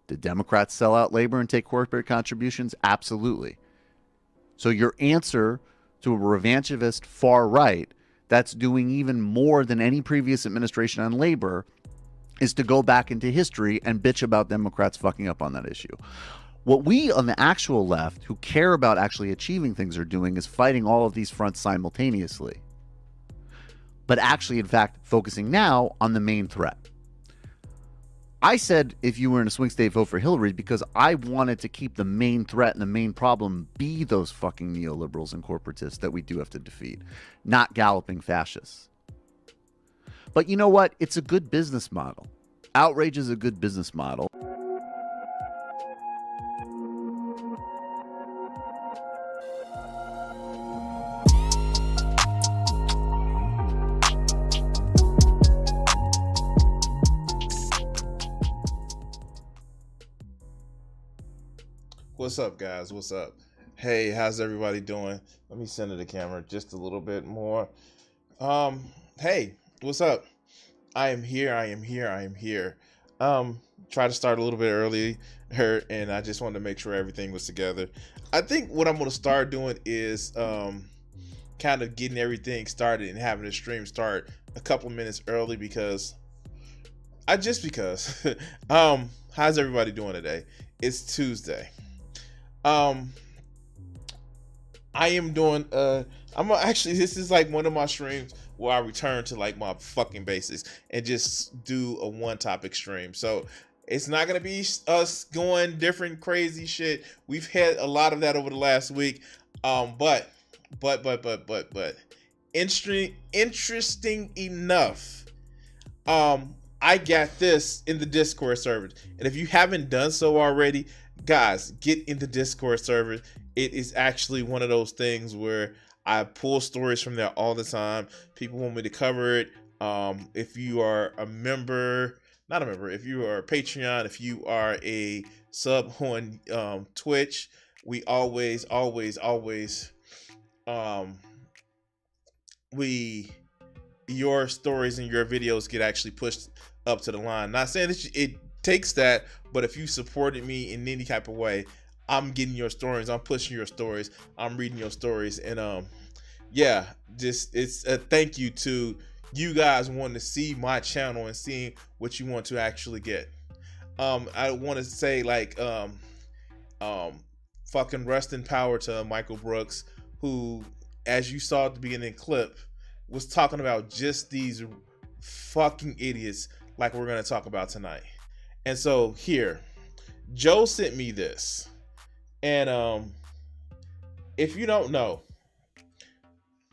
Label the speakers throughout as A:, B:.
A: Did Democrats sell out labor and take corporate contributions? Absolutely. So your answer to a revanchist far right that's doing even more than any previous administration on labor is to go back into history and bitch about Democrats fucking up on that issue. What we on the actual left, who care about actually achieving things, are doing is fighting all of these fronts simultaneously. But actually, in fact, focusing now on the main threat. I said if you were in a swing state, vote for Hillary because I wanted to keep the main threat and the main problem be those fucking neoliberals and corporatists that we do have to defeat, not galloping fascists. But you know what? It's a good business model. Outrage is a good business model.
B: What's up, guys? What's up? Hey, how's everybody doing? Let me center the camera just a little bit more. Hey, what's up? I am here. Try to start a little bit early here, and I just wanted to make sure everything was together. I think what I'm going to start doing is kind of getting everything started and having the stream start a couple of minutes early because how's everybody doing today? It's Tuesday. I am doing this is like one of my streams where I return to like my fucking basics and just do a one topic stream. So it's not gonna be us going different crazy shit. We've had a lot of that over the last week. But interesting enough. I got this in the Discord server. And if you haven't done so already, guys, get in the Discord server. It is actually one of those things where I pull stories from there all the time. People want me to cover it. If you are a member, not a member, if you are a Patreon, if you are a sub on Twitch, we always your stories and your videos get actually pushed up to the line. Not saying that it takes that, but if you supported me in any type of way, I'm getting your stories, I'm pushing your stories, I'm reading your stories, and it's a thank you to you guys wanting to see my channel and seeing what you want to actually get. I want to say fucking rest in power to Michael Brooks, who, as you saw at the beginning of the clip, was talking about just these fucking idiots like we're going to talk about tonight. And so here, Joe sent me this. And if you don't know,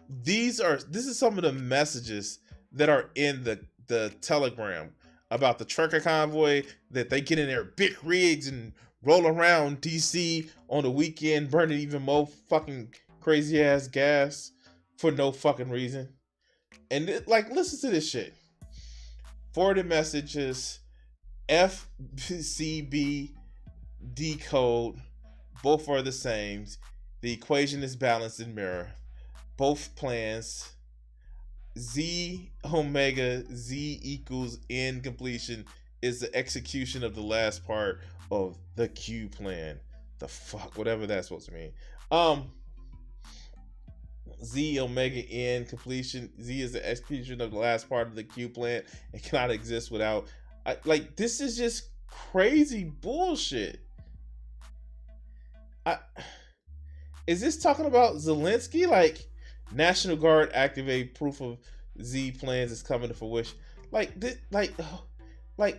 B: this is some of the messages that are in the Telegram about the trucker convoy, that they get in their big rigs and roll around DC on the weekend, burning even more fucking crazy ass gas for no fucking reason. And listen to this shit. Forwarded messages, FCB decode, both are the same. The equation is balanced in mirror. Both plans, Z omega Z equals N completion, is the execution of the last part of the Q plan. The fuck, whatever that's supposed to mean. Z omega N completion. Z is the execution of the last part of the Q plan. It cannot exist without. This is just crazy bullshit. Is this talking about Zelensky? Like, National Guard activate, proof of Z plans is coming to fruition.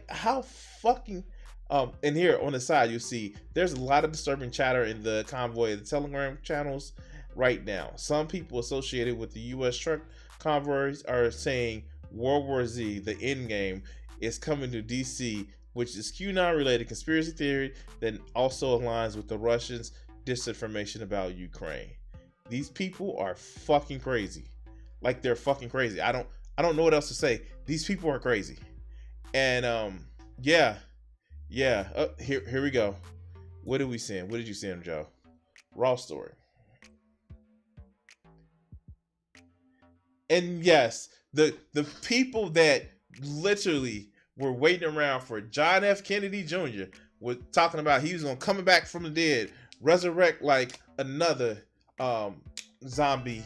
B: How fucking. And here on the side, you'll see there's a lot of disturbing chatter in the convoy, the Telegram channels right now. Some people associated with the U.S. truck convoys are saying World War Z, the end game, is coming to DC, which is QAnon related conspiracy theory that also aligns with the Russians' disinformation about Ukraine. These people are fucking crazy. Like, they're fucking crazy. I don't know what else to say. These people are crazy. And here we go. What did we send? What did you send, Joe? Raw story. And yes, the people that literally were waiting around for John F. Kennedy Jr., was talking about he was gonna coming back from the dead, resurrect like another zombie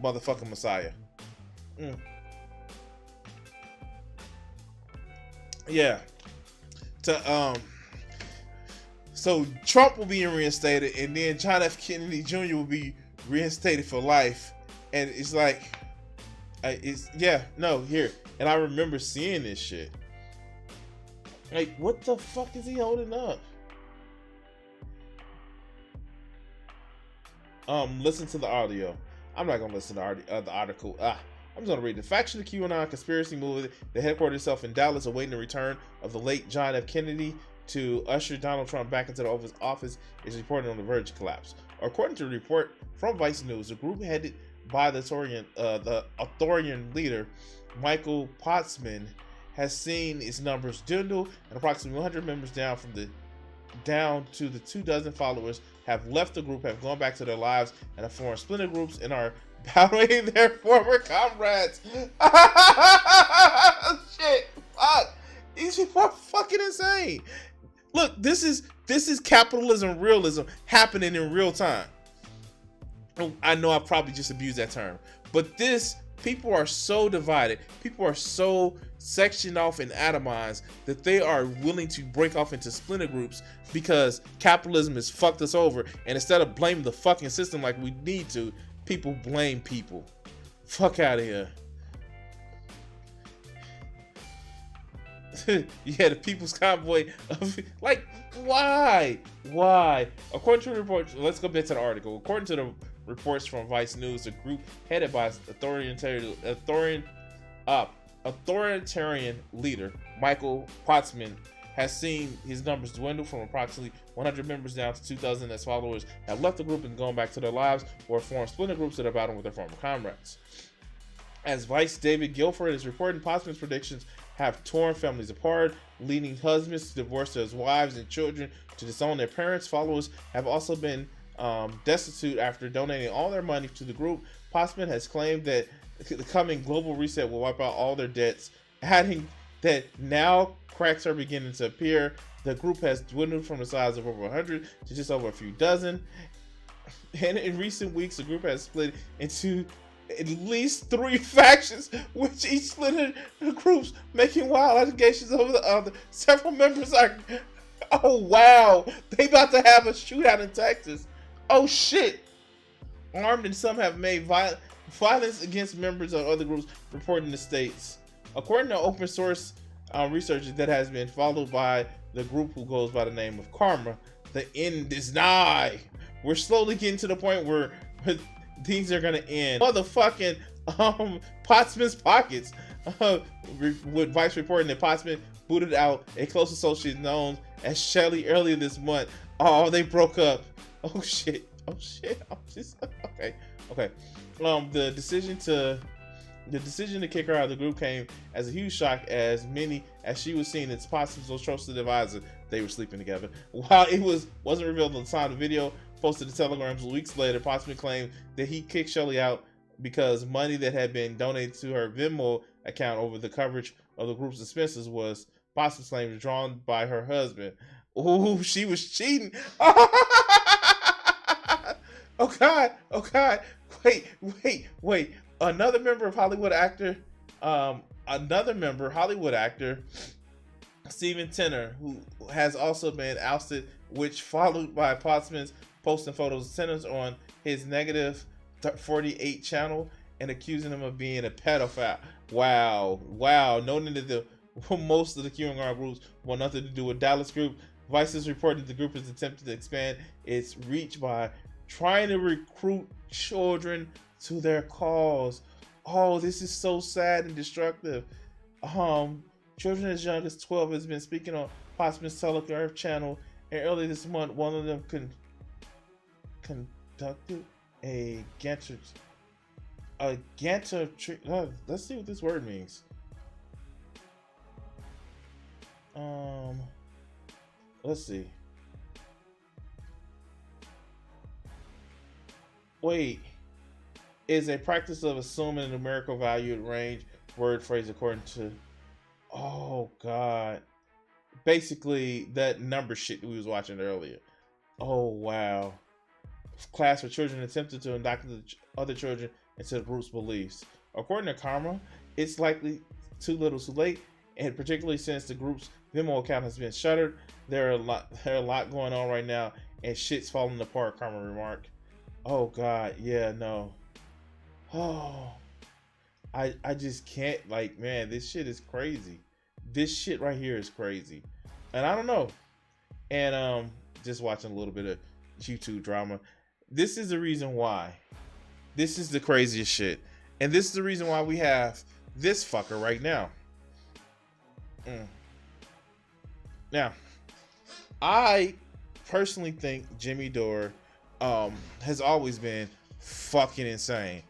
B: motherfucking Messiah. Yeah. So Trump will be reinstated, and then John F. Kennedy Jr. will be reinstated for life, and it's like, here. And I remember seeing this shit. Like, what the fuck is he holding up? Listen to the audio. I'm not gonna listen to the article. I'm just gonna read the faction of QAnon conspiracy movement that headquartered itself in Dallas, awaiting the return of the late John F. Kennedy to usher Donald Trump back into the office is reported on the verge of collapse. According to a report from Vice News, the group headed by the Arthurian leader Michael Potsman has seen its numbers dwindle, and approximately 100 members down to the 24 followers have left the group, have gone back to their lives, and have formed splinter groups and are battling their former comrades. Shit, fuck. These people are fucking insane. Look, this is capitalism realism happening in real time. I know I probably just abused that term, but people are so divided. People are so sectioned off and atomized that they are willing to break off into splinter groups because capitalism has fucked us over. And instead of blaming the fucking system like we need to, people blame people. Fuck out of here. Yeah, the People's Convoy. Like, why? According to the report, let's go back to the article. According to the reports from Vice News, the group headed by authoritarian leader Michael Potsman has seen his numbers dwindle from approximately 100 members down to 2,000 as followers have left the group and gone back to their lives or formed splinter groups that are battling with their former comrades. As Vice David Guilford is reporting, Potsman's predictions have torn families apart, leading husbands to divorce their wives and children to disown their parents. Followers have also been destitute after donating all their money to the group. Potsman has claimed that the coming global reset will wipe out all their debts, adding that now cracks are beginning to appear. The group has dwindled from the size of over 100 to just over a few dozen. And in recent weeks, the group has split into at least 3 factions, which each split into groups, making wild allegations over the other. Several members are, oh wow, they about to have a shootout in Texas. Oh shit. Armed, and some have made violence against members of other groups, reporting the states. According to open source research that has been followed by the group who goes by the name of Karma, the end is nigh. We're slowly getting to the point where things are gonna end. Motherfucking Potsman's pockets. With Vice reporting that Potsman booted out a close associate known as Shelley earlier this month. Oh, they broke up. Oh shit. Okay. The decision to kick her out of the group came as a huge shock, as she was seen as Potsman's most trusted advisor. They were sleeping together. While it wasn't revealed at the time of the video posted to Telegrams weeks later, Potsman claimed that he kicked Shelley out because money that had been donated to her Venmo account over the coverage of the group's expenses was, Potsman's claim, drawn by her husband. Ooh, she was cheating. Oh God. Wait. Another member, Hollywood actor, Steven Tenner, who has also been ousted, which followed by Potsman's posting photos of Tenner's on his negative 48 channel and accusing him of being a pedophile. Wow. Noting that most of the QAnon groups want nothing to do with Dallas group. Vice has reported the group is attempting to expand its reach by trying to recruit children to their cause. Oh, this is so sad and destructive. Children as young as 12 has been speaking on Potsman's Telegraph channel, and earlier this month, one of them conducted a Gantt. Let's see what this word means. Let's see. Wait. Is a practice of assuming a numerical value range, word phrase according to. Oh God. basically that number shit that we was watching earlier. Oh wow. Class for children attempted to indoctrinate other children into the group's beliefs. According to Karma, it's likely too little too late, and particularly since the group's Venmo account has been shuttered, there are a lot going on right now, and shit's falling apart, Karma remarked. Oh god, yeah, no. Oh, I just can't, like, man, this shit is crazy. This shit right here is crazy. And I don't know. And just watching a little bit of YouTube drama. This is the reason why. This is the craziest shit. And this is the reason why we have this fucker right now. Now, I personally think Jimmy Dore has always been fucking insane.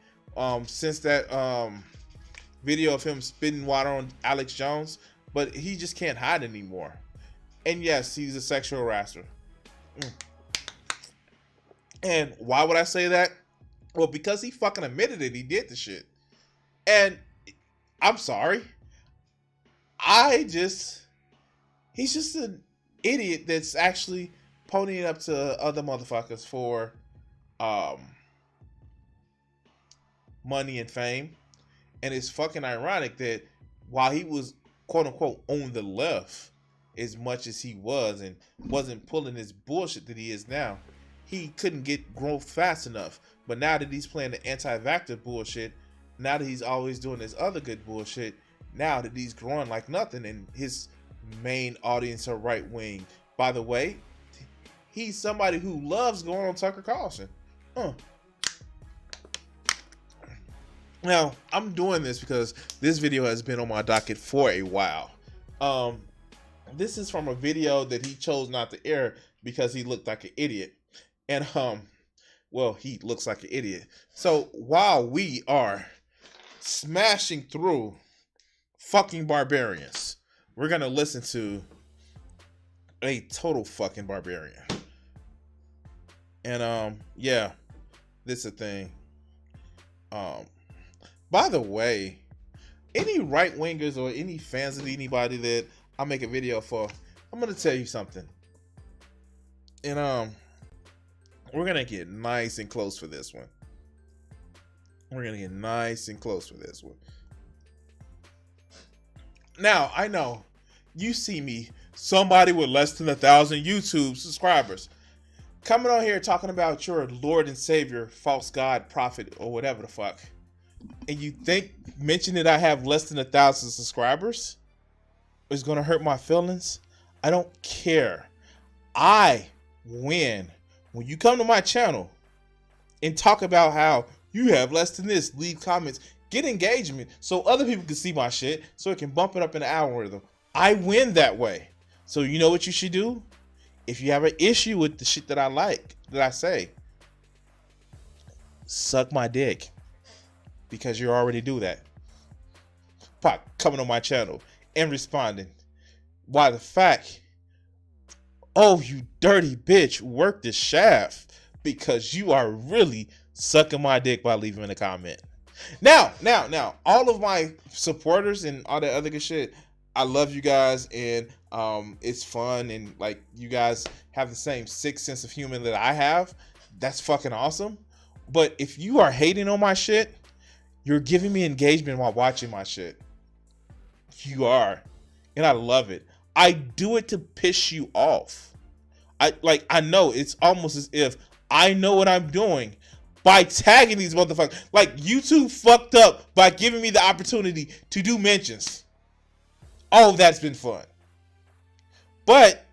B: Since that video of him spitting water on Alex Jones, but he just can't hide anymore. And yes, he's a sexual harasser. And why would I say that? Well, because he fucking admitted it. He did the shit. And I'm sorry. He's just an idiot that's actually ponying up to other motherfuckers for money and fame. And it's fucking ironic that while he was quote unquote on the left as much as he was and wasn't pulling this bullshit that he is now, he couldn't get growth fast enough. But now that he's playing the anti-vaxxer bullshit, now that he's always doing this other good bullshit, now that he's growing like nothing and his main audience are right wing. By the way, he's somebody who loves going on Tucker Carlson. Now, I'm doing this because this video has been on my docket for a while. This is from a video that he chose not to air because he looked like an idiot. And, well, he looks like an idiot. So while we are smashing through fucking barbarians, we're going to listen to a total fucking barbarian. And, yeah, this is a thing. By the way, any right wingers or any fans of anybody that I make a video for, I'm going to tell you something. And, we're going to get nice and close for this one. Now, I know you see me, somebody with less than 1,000 YouTube subscribers, coming on here talking about your Lord and Savior, false God, prophet, or whatever the fuck. And you think mentioning that I have less than 1,000 subscribers is going to hurt my feelings? I don't care. I win. When you come to my channel and talk about how you have less than this, leave comments, get engagement so other people can see my shit so it can bump it up in the algorithm. I win that way. So you know what you should do? If you have an issue with the shit that I like, that I say, suck my dick. Because you already do that. By coming on my channel and responding. Why the fact, oh, you dirty bitch, work the shaft because you are really sucking my dick by leaving a comment. Now, all of my supporters and all that other good shit, I love you guys and it's fun and like you guys have the same sick sense of humor that I have. That's fucking awesome. But if you are hating on my shit, you're giving me engagement while watching my shit. You are. And I love it. I do it to piss you off. I know it's almost as if I know what I'm doing by tagging these motherfuckers. Like YouTube fucked up by giving me the opportunity to do mentions. All of that's been fun. But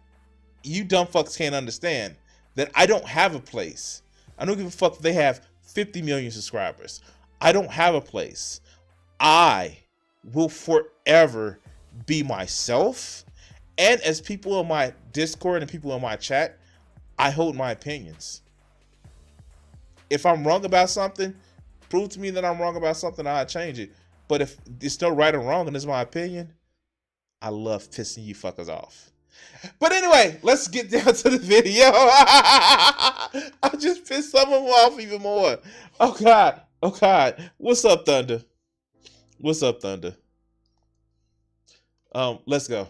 B: you dumb fucks can't understand that I don't have a place. I don't give a fuck if they have 50 million subscribers. I don't have a place. I will forever be myself. And as people in my Discord and people in my chat, I hold my opinions. If I'm wrong about something, prove to me that I'm wrong about something, I'll change it. But if it's no right or wrong and it's my opinion, I love pissing you fuckers off. But anyway, let's get down to the video. I just pissed some of them off even more. Oh God. What's up, Thunder? Let's go.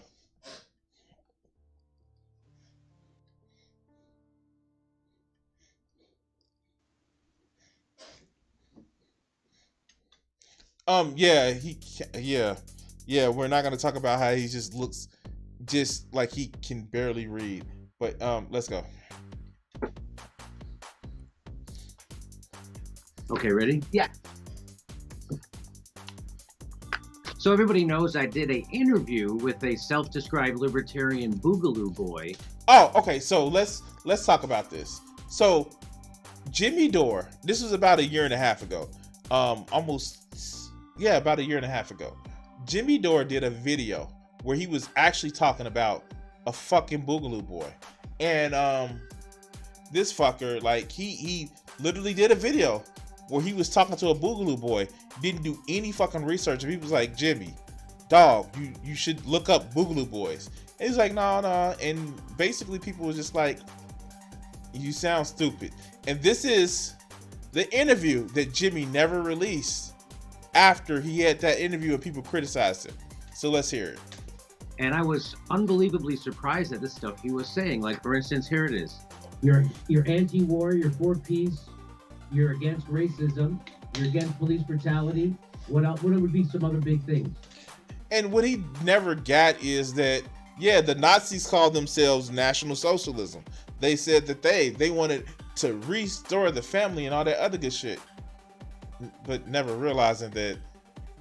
B: Yeah, yeah. We're not gonna talk about how he just looks just like he can barely read. But let's go.
C: Okay, ready? Yeah. So everybody knows I did an interview with a self-described libertarian boogaloo boy.
B: Oh, okay. So let's talk about this. So Jimmy Dore, this was about a year and a half ago. About a year and a half ago. Jimmy Dore did a video where he was actually talking about a fucking boogaloo boy. And this fucker, like he literally did a video where he was talking to a boogaloo boy, didn't do any fucking research. And he was like, Jimmy, dog, you should look up boogaloo boys. And he's like, no. And basically people was just like, you sound stupid. And this is the interview that Jimmy never released after he had that interview and people criticized him. So let's hear it.
C: And I was unbelievably surprised at the stuff he was saying. Like, for instance, here it is.
D: You're anti-war, you're for peace, you're against racism, you're against police brutality. What else? What would be some other big things?
B: And what he never got is that, yeah, the Nazis called themselves National Socialism. They said that they wanted to restore the family and all that other good shit, but never realizing that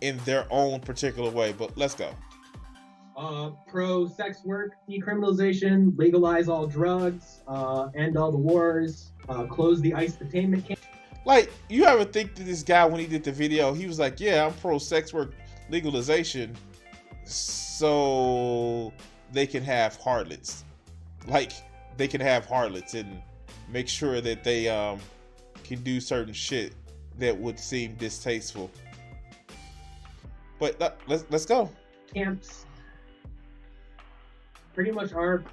B: in their own particular way. But let's go.
D: Pro sex work decriminalization, legalize all drugs, end all the wars, close the ICE detainment camp.
B: Like, you ever think that this guy, when he did the video, he was like, yeah, I'm pro sex work legalization so they can have harlots. Like, they can have harlots and make sure that they can do certain shit that would seem distasteful. But let's go.
D: Camps. Pretty much our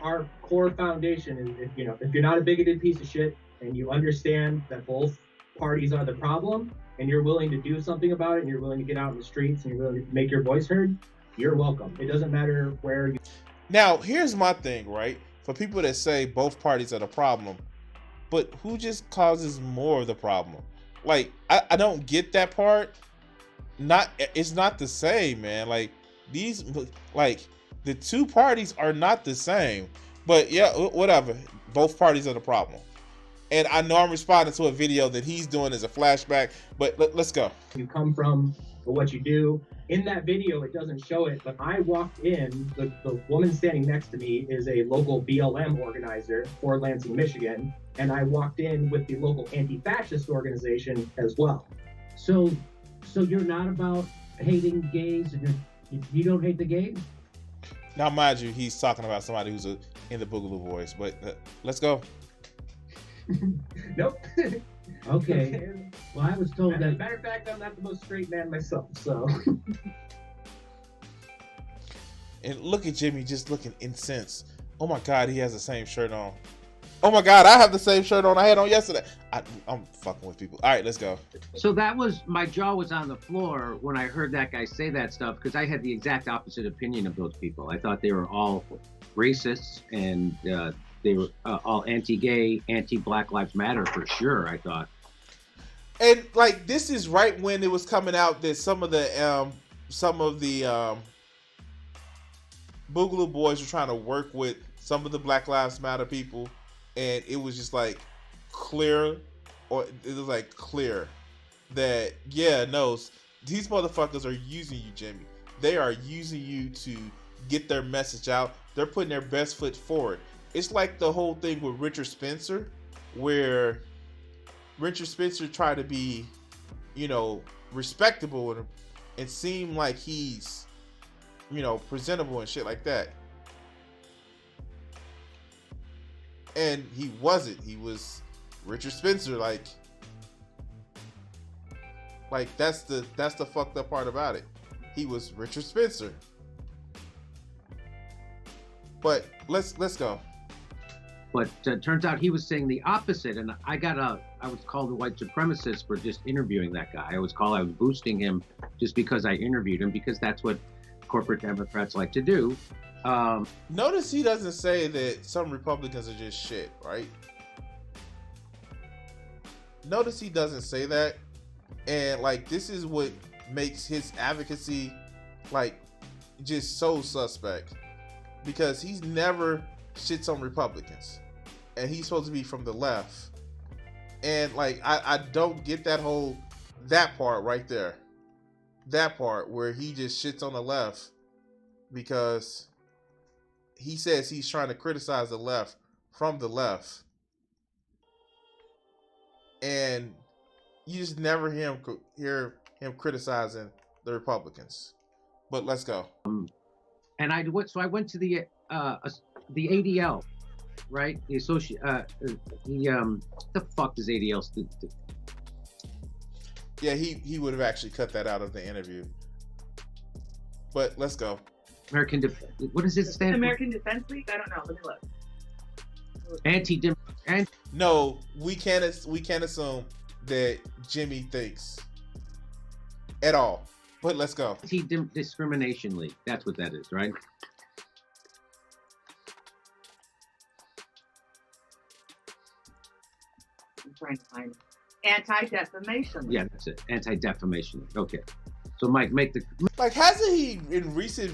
D: core foundation is, if you're not a bigoted piece of shit and you understand that both parties are the problem and you're willing to do something about it and you're willing to get out in the streets and you're willing to make your voice heard, you're welcome. It doesn't matter where you...
B: Now, here's my thing, right? For people that say both parties are the problem, but who just causes more of the problem? Like, I don't get that part. It's not the same, man. Like, the two parties are not the same. But yeah, whatever. Both parties are the problem. And I know I'm responding to a video that he's doing as a flashback, but let's go.
D: You come from or what you do. In that video, it doesn't show it, but I walked in, the woman standing next to me is a local BLM organizer for Lansing, Michigan, and I walked in with the local anti-fascist organization as well. So you're not about hating gays, and you don't hate the gays?
B: Now, mind you, he's talking about somebody who's in the Boogaloo Boys, but let's go.
D: Nope. Okay. Well, I was told that. As a matter of fact, I'm not the most straight man myself, so.
B: And look at Jimmy just looking incensed. Oh my God, he has the same shirt on. Oh my God, I have the same shirt on I had on yesterday. I'm fucking with people. All right, let's go.
C: So that was, my jaw was on the floor when I heard that guy say that stuff, because I had the exact opposite opinion of those people. I thought they were all racists and they were all anti-gay, anti-Black Lives Matter for sure, I thought.
B: And like, this is right when it was coming out that some of the Boogaloo Boys were trying to work with some of the Black Lives Matter people, and it was just like clear that, yeah, no, these motherfuckers are using you, Jimmy. They are using you to get their message out. They're putting their best foot forward. It's like the whole thing with Richard Spencer, where Richard Spencer tried to be, respectable and seem like he's, presentable and shit like that. And he wasn't. He was Richard Spencer. Like that's the fucked up part about it. He was Richard Spencer. But let's go.
C: But turns out he was saying the opposite, and I was called a white supremacist for just interviewing that guy. I was boosting him just because I interviewed him, because that's what corporate Democrats like to do.
B: Notice he doesn't say that some Republicans are just shit, right? Notice he doesn't say that. And like, this is what makes his advocacy like just so suspect, because he's never shits on Republicans, and he's supposed to be from the left. And like I don't get that part right there. That part where he just shits on the left because he says he's trying to criticize the left from the left. And you just never hear him criticizing the Republicans. But let's go.
C: And I went to the ADL, right? The the fuck does ADL do?
B: Yeah, he would have actually cut that out of the interview. But let's go.
C: What does it stand for?
E: American Defense League? I don't know. Let me look.
B: No, we can't assume that Jimmy thinks at all. But let's go.
C: Anti-discrimination League. That's what that is, right?
E: I'm trying to find it. Anti-defamation League.
C: Yeah, that's it. Anti-defamation League. Okay. So Mike,
B: hasn't Jimmy in recent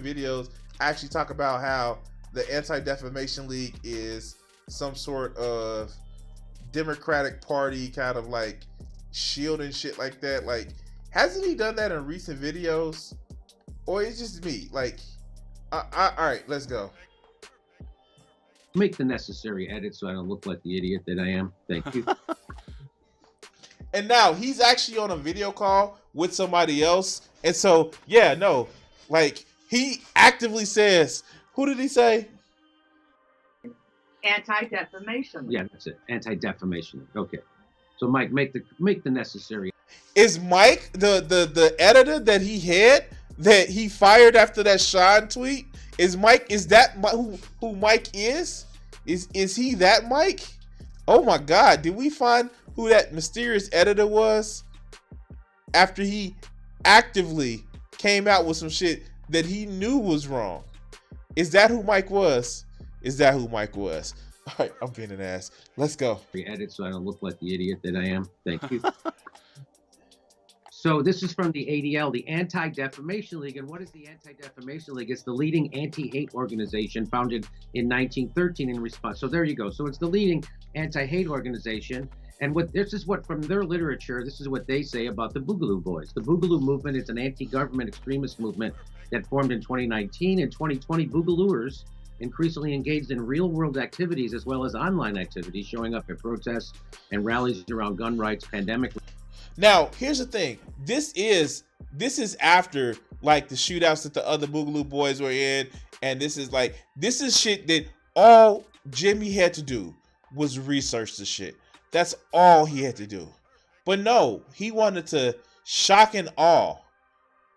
B: videos actually talk about how the Anti-Defamation League is some sort of Democratic Party kind of like shield and shit like that? Like, hasn't he done that in recent videos? Or it's just me? Like, all right, let's go.
C: Make the necessary edits so I don't look like the idiot that I am. Thank you.
B: And now he's actually on a video call with somebody else. And so, yeah, no, like he actively says, who did he say?
E: Anti-defamation League.
C: Yeah, that's it. Anti-defamation League. Okay. So Mike, make the necessary.
B: Is Mike the editor that he had that he fired after that Sean tweet? Is that who Mike is? Is he that Mike? Oh my God! Did we find who that mysterious editor was after he actively came out with some shit that he knew was wrong? Is that who Mike was? All right, I'm being an ass. Let's go.
C: Edit so I don't look like the idiot that I am. Thank you. So this is from the ADL, the Anti-Defamation League. And what is the Anti-Defamation League? It's the leading anti-hate organization founded in 1913 in response. So there you go. So it's the leading anti-hate organization. And this is what from their literature, this is what they say about the Boogaloo Boys. The Boogaloo movement is an anti-government extremist movement that formed in 2019. In 2020, Boogalooers increasingly engaged in real-world activities as well as online activities, showing up at protests and rallies around gun rights, pandemic.
B: Now, here's the thing. This is after like the shootouts that the other Boogaloo Boys were in, and this is shit that all Jimmy had to do was research the shit. That's all he had to do. But no, he wanted to shock and awe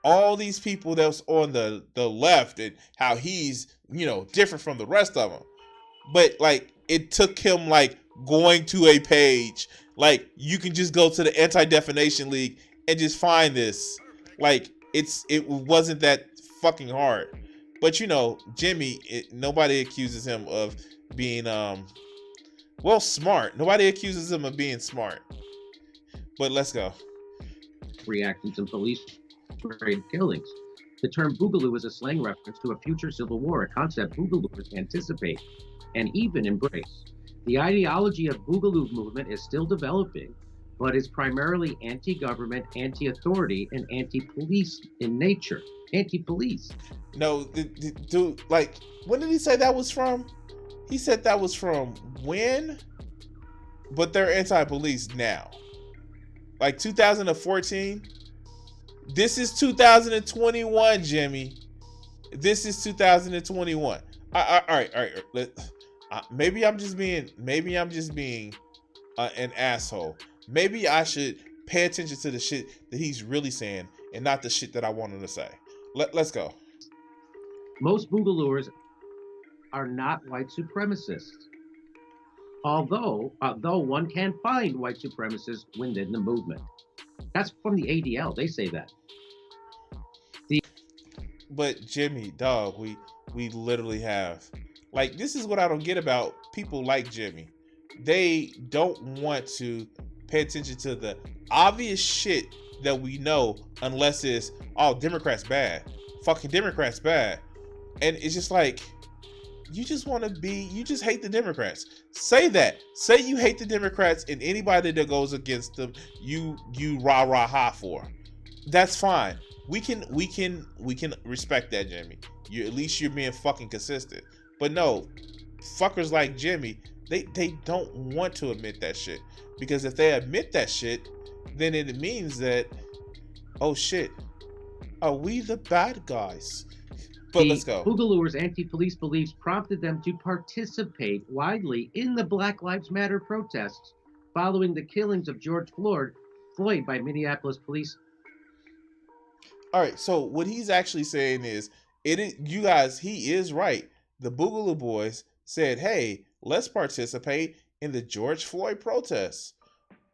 B: all these people that was on the left and how he's, different from the rest of them. But like it took him like going to a page, like you can just go to the Anti-Defamation League and just find this. Like it wasn't that fucking hard. But Jimmy, nobody accuses him of being smart. Nobody accuses him of being smart. But let's go.
C: Reacting to police killings. The term Boogaloo is a slang reference to a future civil war, a concept Boogaloos anticipate and even embrace. The ideology of Boogaloo movement is still developing, but is primarily anti-government, anti-authority, and anti-police in nature. Anti-police.
B: No, dude, like, when did he say that was from? He said that was from when? But they're anti-police now. Like 2014? This is 2021, Jimmy. This is 2021. All right. Maybe I'm just being an asshole. Maybe I should pay attention to the shit that he's really saying and not the shit that I want him to say. Let's go.
C: Most Boogalooers are not white supremacists. Although one can find white supremacists within the movement. That's from the ADL. They say that.
B: But Jimmy, dog, we literally have. Like, this is what I don't get about people like Jimmy. They don't want to pay attention to the obvious shit that we know, unless it's, oh, Democrats bad. Fucking Democrats bad. And it's just like, you just hate the Democrats. Say that. Say you hate the Democrats, and anybody that goes against them, you rah rah ha for. That's fine. We can respect that, Jimmy. At least you're being fucking consistent. But no, fuckers like Jimmy, they don't want to admit that shit. Because if they admit that shit, then it means that, oh shit, are we the bad guys? But let's go.
C: Boogalooers' anti-police beliefs prompted them to participate widely in the Black Lives Matter protests following the killings of George Floyd by Minneapolis police.
B: All right, so what he's actually saying is, you guys, he is right. The Boogaloo Boys said, hey, let's participate in the George Floyd protests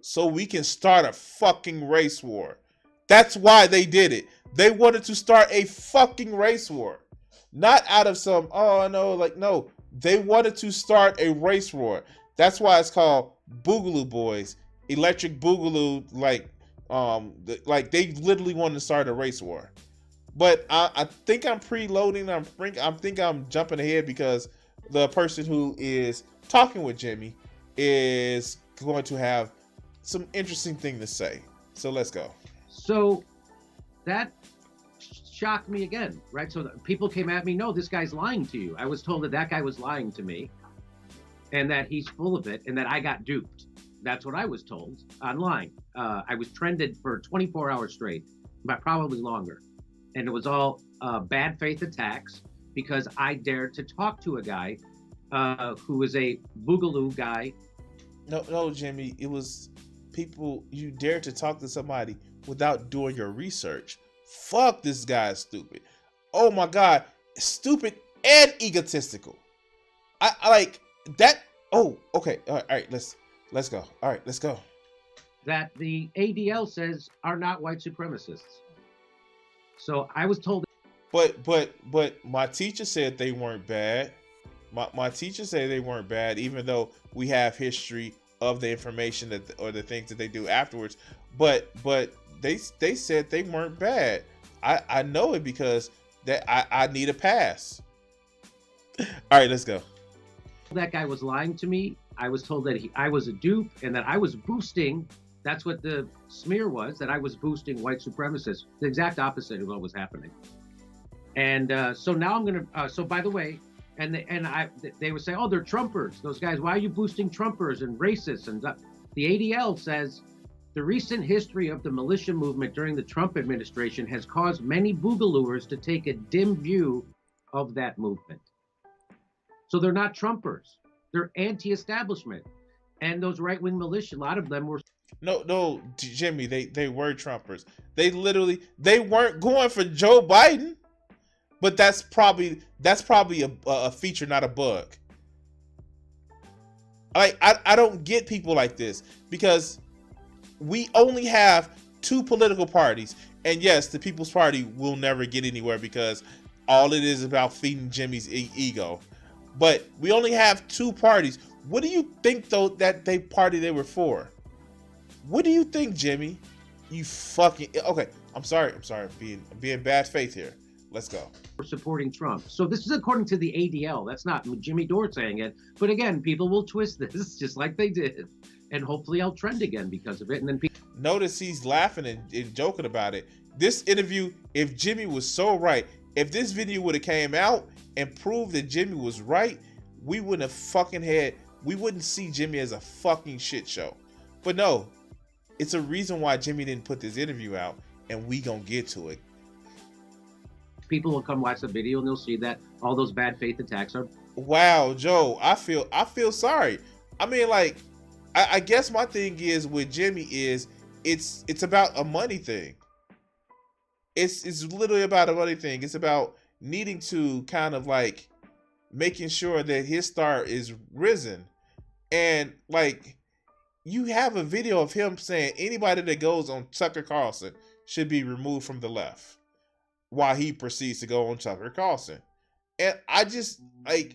B: so we can start a fucking race war. That's why they did it. They wanted to start a fucking race war. Not out of some, no. They wanted to start a race war. That's why it's called Boogaloo Boys. Electric Boogaloo, like they literally wanted to start a race war. But I think I'm preloading. I think I'm jumping ahead because the person who is talking with Jimmy is going to have some interesting thing to say. So let's go.
C: So that shocked me again, right? So people came at me, no, this guy's lying to you. I was told that guy was lying to me and that he's full of it and that I got duped. That's what I was told online. I was trended for 24 hours straight, but probably longer. And it was all bad faith attacks because I dared to talk to a guy who was a Boogaloo guy.
B: No, Jimmy, it was people, you dared to talk to somebody without doing your research. Fuck, this guy is stupid. Oh my God, stupid and egotistical. I like that. Oh, okay. All right, let's go. All right, let's go.
C: That the ADL says are not white supremacists. So I was told.
B: But my teacher said they weren't bad. My teacher said they weren't bad, even though we have history of the information or the things that they do afterwards. But they said they weren't bad. I know it because that I need a pass. All right, let's go.
C: That guy was lying to me. I was told that I was a dupe and that I was boosting. That's what the smear was, that I was boosting white supremacists. The exact opposite of what was happening. And so now I'm going to, so by the way, they would say, oh, they're Trumpers. Those guys, why are you boosting Trumpers and racists? And the ADL says, the recent history of the militia movement during the Trump administration has caused many Boogalooers to take a dim view of that movement. So they're not Trumpers. They're anti-establishment. And those right-wing militia, a lot of them were.
B: No, Jimmy, they were Trumpers. They weren't going for Joe Biden. But that's probably a feature, not a bug. I don't get people like this because we only have two political parties. And yes, the People's Party will never get anywhere because all it is about feeding Jimmy's ego. But we only have two parties. What do you think, though, that they were for? What do you think, Jimmy? You fucking... Okay, I'm sorry. I'm being bad faith here. Let's go.
C: Supporting Trump. So this is according to the ADL. That's not Jimmy Dore saying it. But again, people will twist this just like they did. And hopefully I'll trend again because of it. And then people...
B: Notice he's laughing and joking about it. This interview, if Jimmy was so right, if this video would have came out and proved that Jimmy was right, we wouldn't see Jimmy as a fucking shit show. But no, it's a reason why Jimmy didn't put this interview out, and we gonna get to it.
C: People will come watch the video and they'll see that all those bad faith attacks are.
B: Wow, Joe, I feel sorry. I mean, like, I guess my thing is with Jimmy is it's about a money thing. It's literally about a money thing. It's about needing to kind of like making sure that his star is risen. And like, you have a video of him saying anybody that goes on Tucker Carlson should be removed from the left while he proceeds to go on Tucker Carlson. And I just like,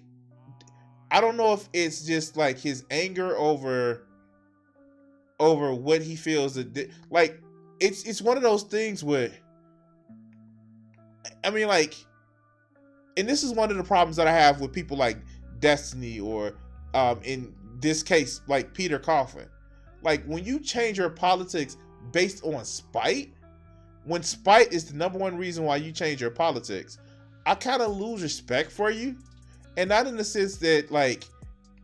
B: I don't know if it's just like his anger over over what he feels that like it's one of those things where I mean like, and this is one of the problems that I have with people like Destiny or in this case like Peter Coffin. Like when you change your politics based on spite, when spite is the number one reason why you change your politics, I kind of lose respect for you. And not in the sense that like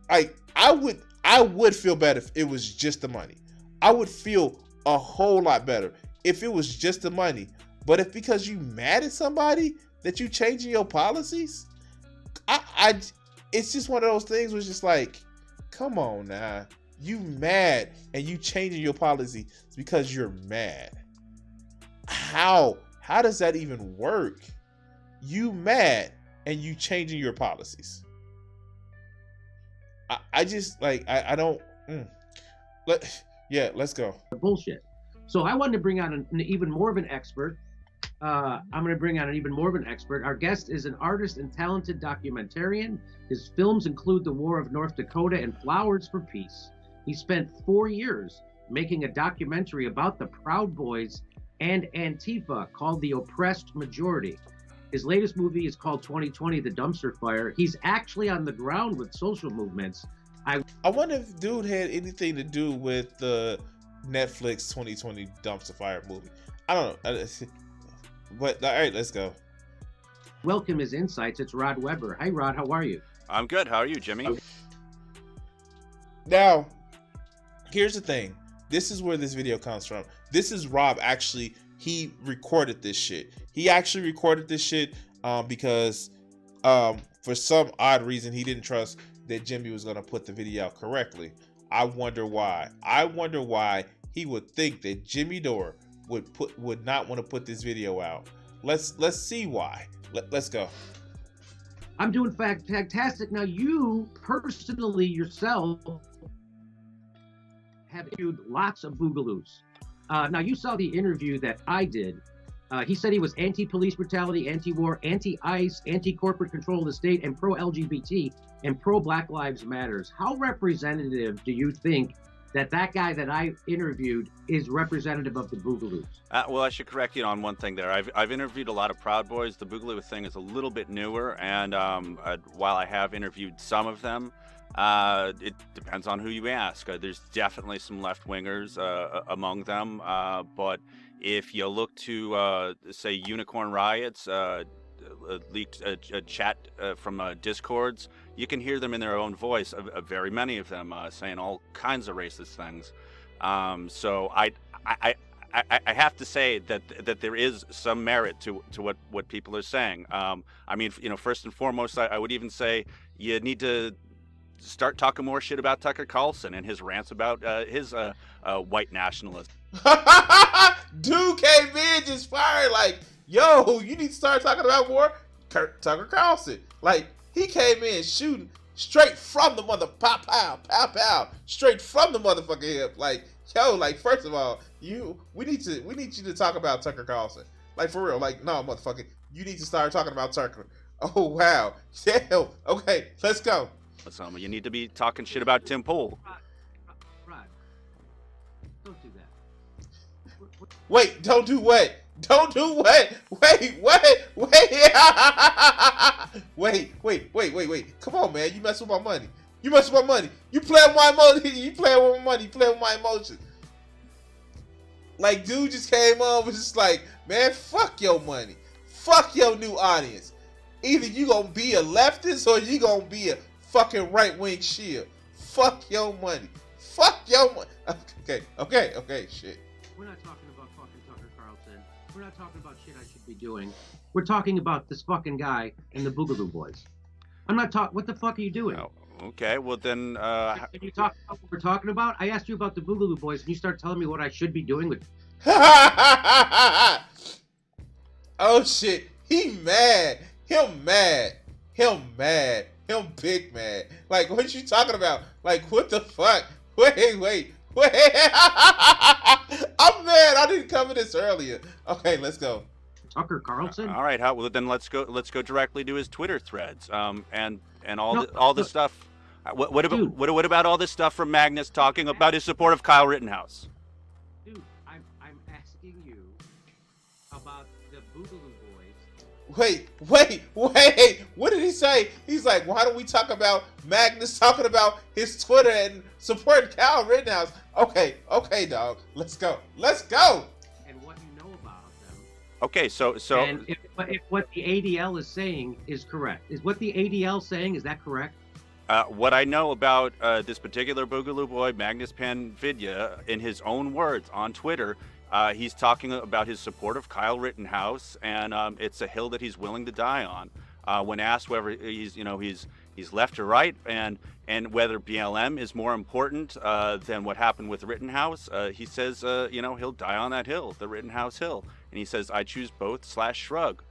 B: I would feel better if it was just the money. I would feel a whole lot better if it was just the money. But if because you mad at somebody that you changing your policies, it's just one of those things where it's just like, come on now. You mad and you changing your policy because you're mad. How does that even work? You mad and you changing your policies. I just like I don't. Let's go.
C: Bullshit. So I wanted to bring on an even more of an expert. I'm going to bring on an even more of an expert. Our guest is an artist and talented documentarian. His films include The War of North Dakota and Flowers for Peace. He spent 4 years making a documentary about the Proud Boys and Antifa called The Oppressed Majority. His latest movie is called 2020, The Dumpster Fire. He's actually on the ground with social movements.
B: I wonder if dude had anything to do with the Netflix 2020 Dumpster Fire movie. I don't know. But all right, let's go.
C: Welcome his insights. It's Rod Weber. Hi, Rod. How are you?
F: I'm good. How are you, Jimmy?
B: Now, here's the thing. This is where this video comes from. This is Rob actually. He recorded this shit. He actually recorded this shit because for some odd reason he didn't trust that Jimmy was going to put the video out correctly. I wonder why. I wonder why he would think that Jimmy Dore would not want to put this video out. Let's see why. Let's go.
C: I'm doing fantastic. Now, you personally yourself have interviewed lots of boogaloos. Now, you saw the interview that I did. He said he was anti-police brutality, anti-war, anti-ICE, anti-corporate control of the state, and pro-LGBT, and pro-Black Lives Matters. How representative do you think that guy that I interviewed is representative of the boogaloos?
F: Well, I should correct you on one thing there. I've interviewed a lot of Proud Boys. The boogaloo thing is a little bit newer, and while I have interviewed some of them, it depends on who you ask. There's definitely some left-wingers among them, but if you look to, say, Unicorn Riots, leaked chat from Discords, you can hear them in their own voice, very many of them saying all kinds of racist things. So I have to say that there is some merit to what people are saying. I mean, first and foremost, I would even say you need to start talking more shit about Tucker Carlson and his rants about his white nationalism.
B: Dude came in just fired like, yo, you need to start talking about more Tucker Carlson. Like, he came in shooting straight from the mother pow pow pow pow, straight from the motherfucking hip. Like, yo, like, first of all, we need you to talk about Tucker Carlson. Like, for real. Like, no, motherfucker, you need to start talking about Tucker. Oh wow, yeah, okay, let's go.
F: You need to be talking shit about Tim Pool.
C: Rod, don't do that.
B: Wait, don't do what? Don't do what? Wait. Come on, man. You mess with my money. You play with my emotions. You play with my emotions. Like, dude just came on, was just like, man, fuck your money. Fuck your new audience. Either you gonna be a leftist or you gonna be a fucking right-wing shield. Fuck your money. Okay, shit.
C: We're not talking about fucking Tucker Carlson. We're not talking about shit I should be doing. We're talking about this fucking guy and the Boogaloo Boys. I'm not talking. What the fuck are you doing?
F: Oh, okay, well then.
C: Can you talk about what we're talking about? I asked you about the Boogaloo Boys, and you start telling me what I should be doing with.
B: Oh shit! He mad. Him big mad. Like, what you talking about? Like, what the fuck? Wait. I'm mad. I didn't cover this earlier. Okay, let's go.
C: Tucker Carlson.
F: All right, well then let's go directly to his Twitter threads. And all the stuff
C: Dude.
F: What about all this stuff from Magnus talking about his support of Kyle Rittenhouse?
C: Dude, I'm asking you about the Boogaloo Boys.
B: Wait. What did he say? He's like, why don't we talk about Magnus talking about his Twitter and supporting Kyle Rittenhouse? Okay, dog. Let's go.
C: And what you know about them.
F: Okay, so
C: And if what the ADL is saying is correct, is what the ADL saying, is that correct?
F: what I know about this particular Boogaloo Boy, Magnus Panvidya, in his own words on Twitter, he's talking about his support of Kyle Rittenhouse, and it's a hill that he's willing to die on. When asked whether he's left or right, and whether BLM is more important than what happened with Rittenhouse, he says, he'll die on that hill, the Rittenhouse hill, and he says, I choose both / shrug.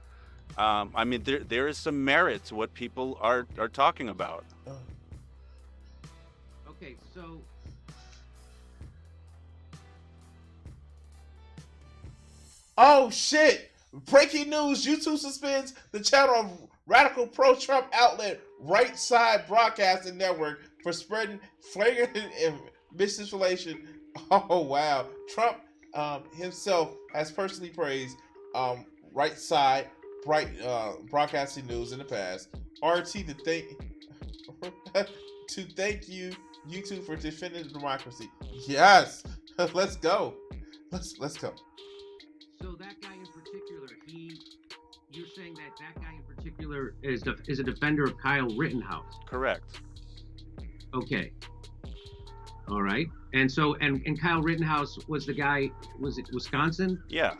F: I mean, there is some merit to what people are talking about.
C: Okay, so
B: Oh shit! Breaking news: YouTube suspends the channel of radical pro-Trump outlet Right Side Broadcasting Network for spreading flagrant misinformation. Oh wow! Trump himself has personally praised Right Side Broadcasting News in the past. RT to thank you YouTube for defending democracy. Yes, let's go. Let's go.
C: So that guy in particular, you're saying that guy in particular is a defender of Kyle Rittenhouse.
F: Correct.
C: Okay. All right. And so and Kyle Rittenhouse was the guy, was it Wisconsin?
F: Yeah.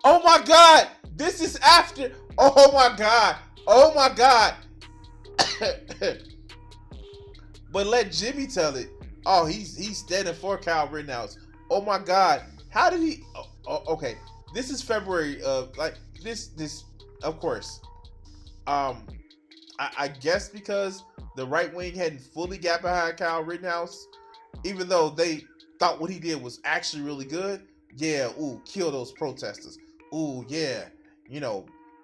B: Oh my God! This is after. Oh my God! But let Jimmy tell it. Oh, he's standing for Kyle Rittenhouse. Oh my God! How did he? Okay, this is February of this. Of course, I guess because the right wing hadn't fully got behind Kyle Rittenhouse, even though they thought what he did was actually really good. Yeah, ooh, kill those protesters. Ooh, yeah,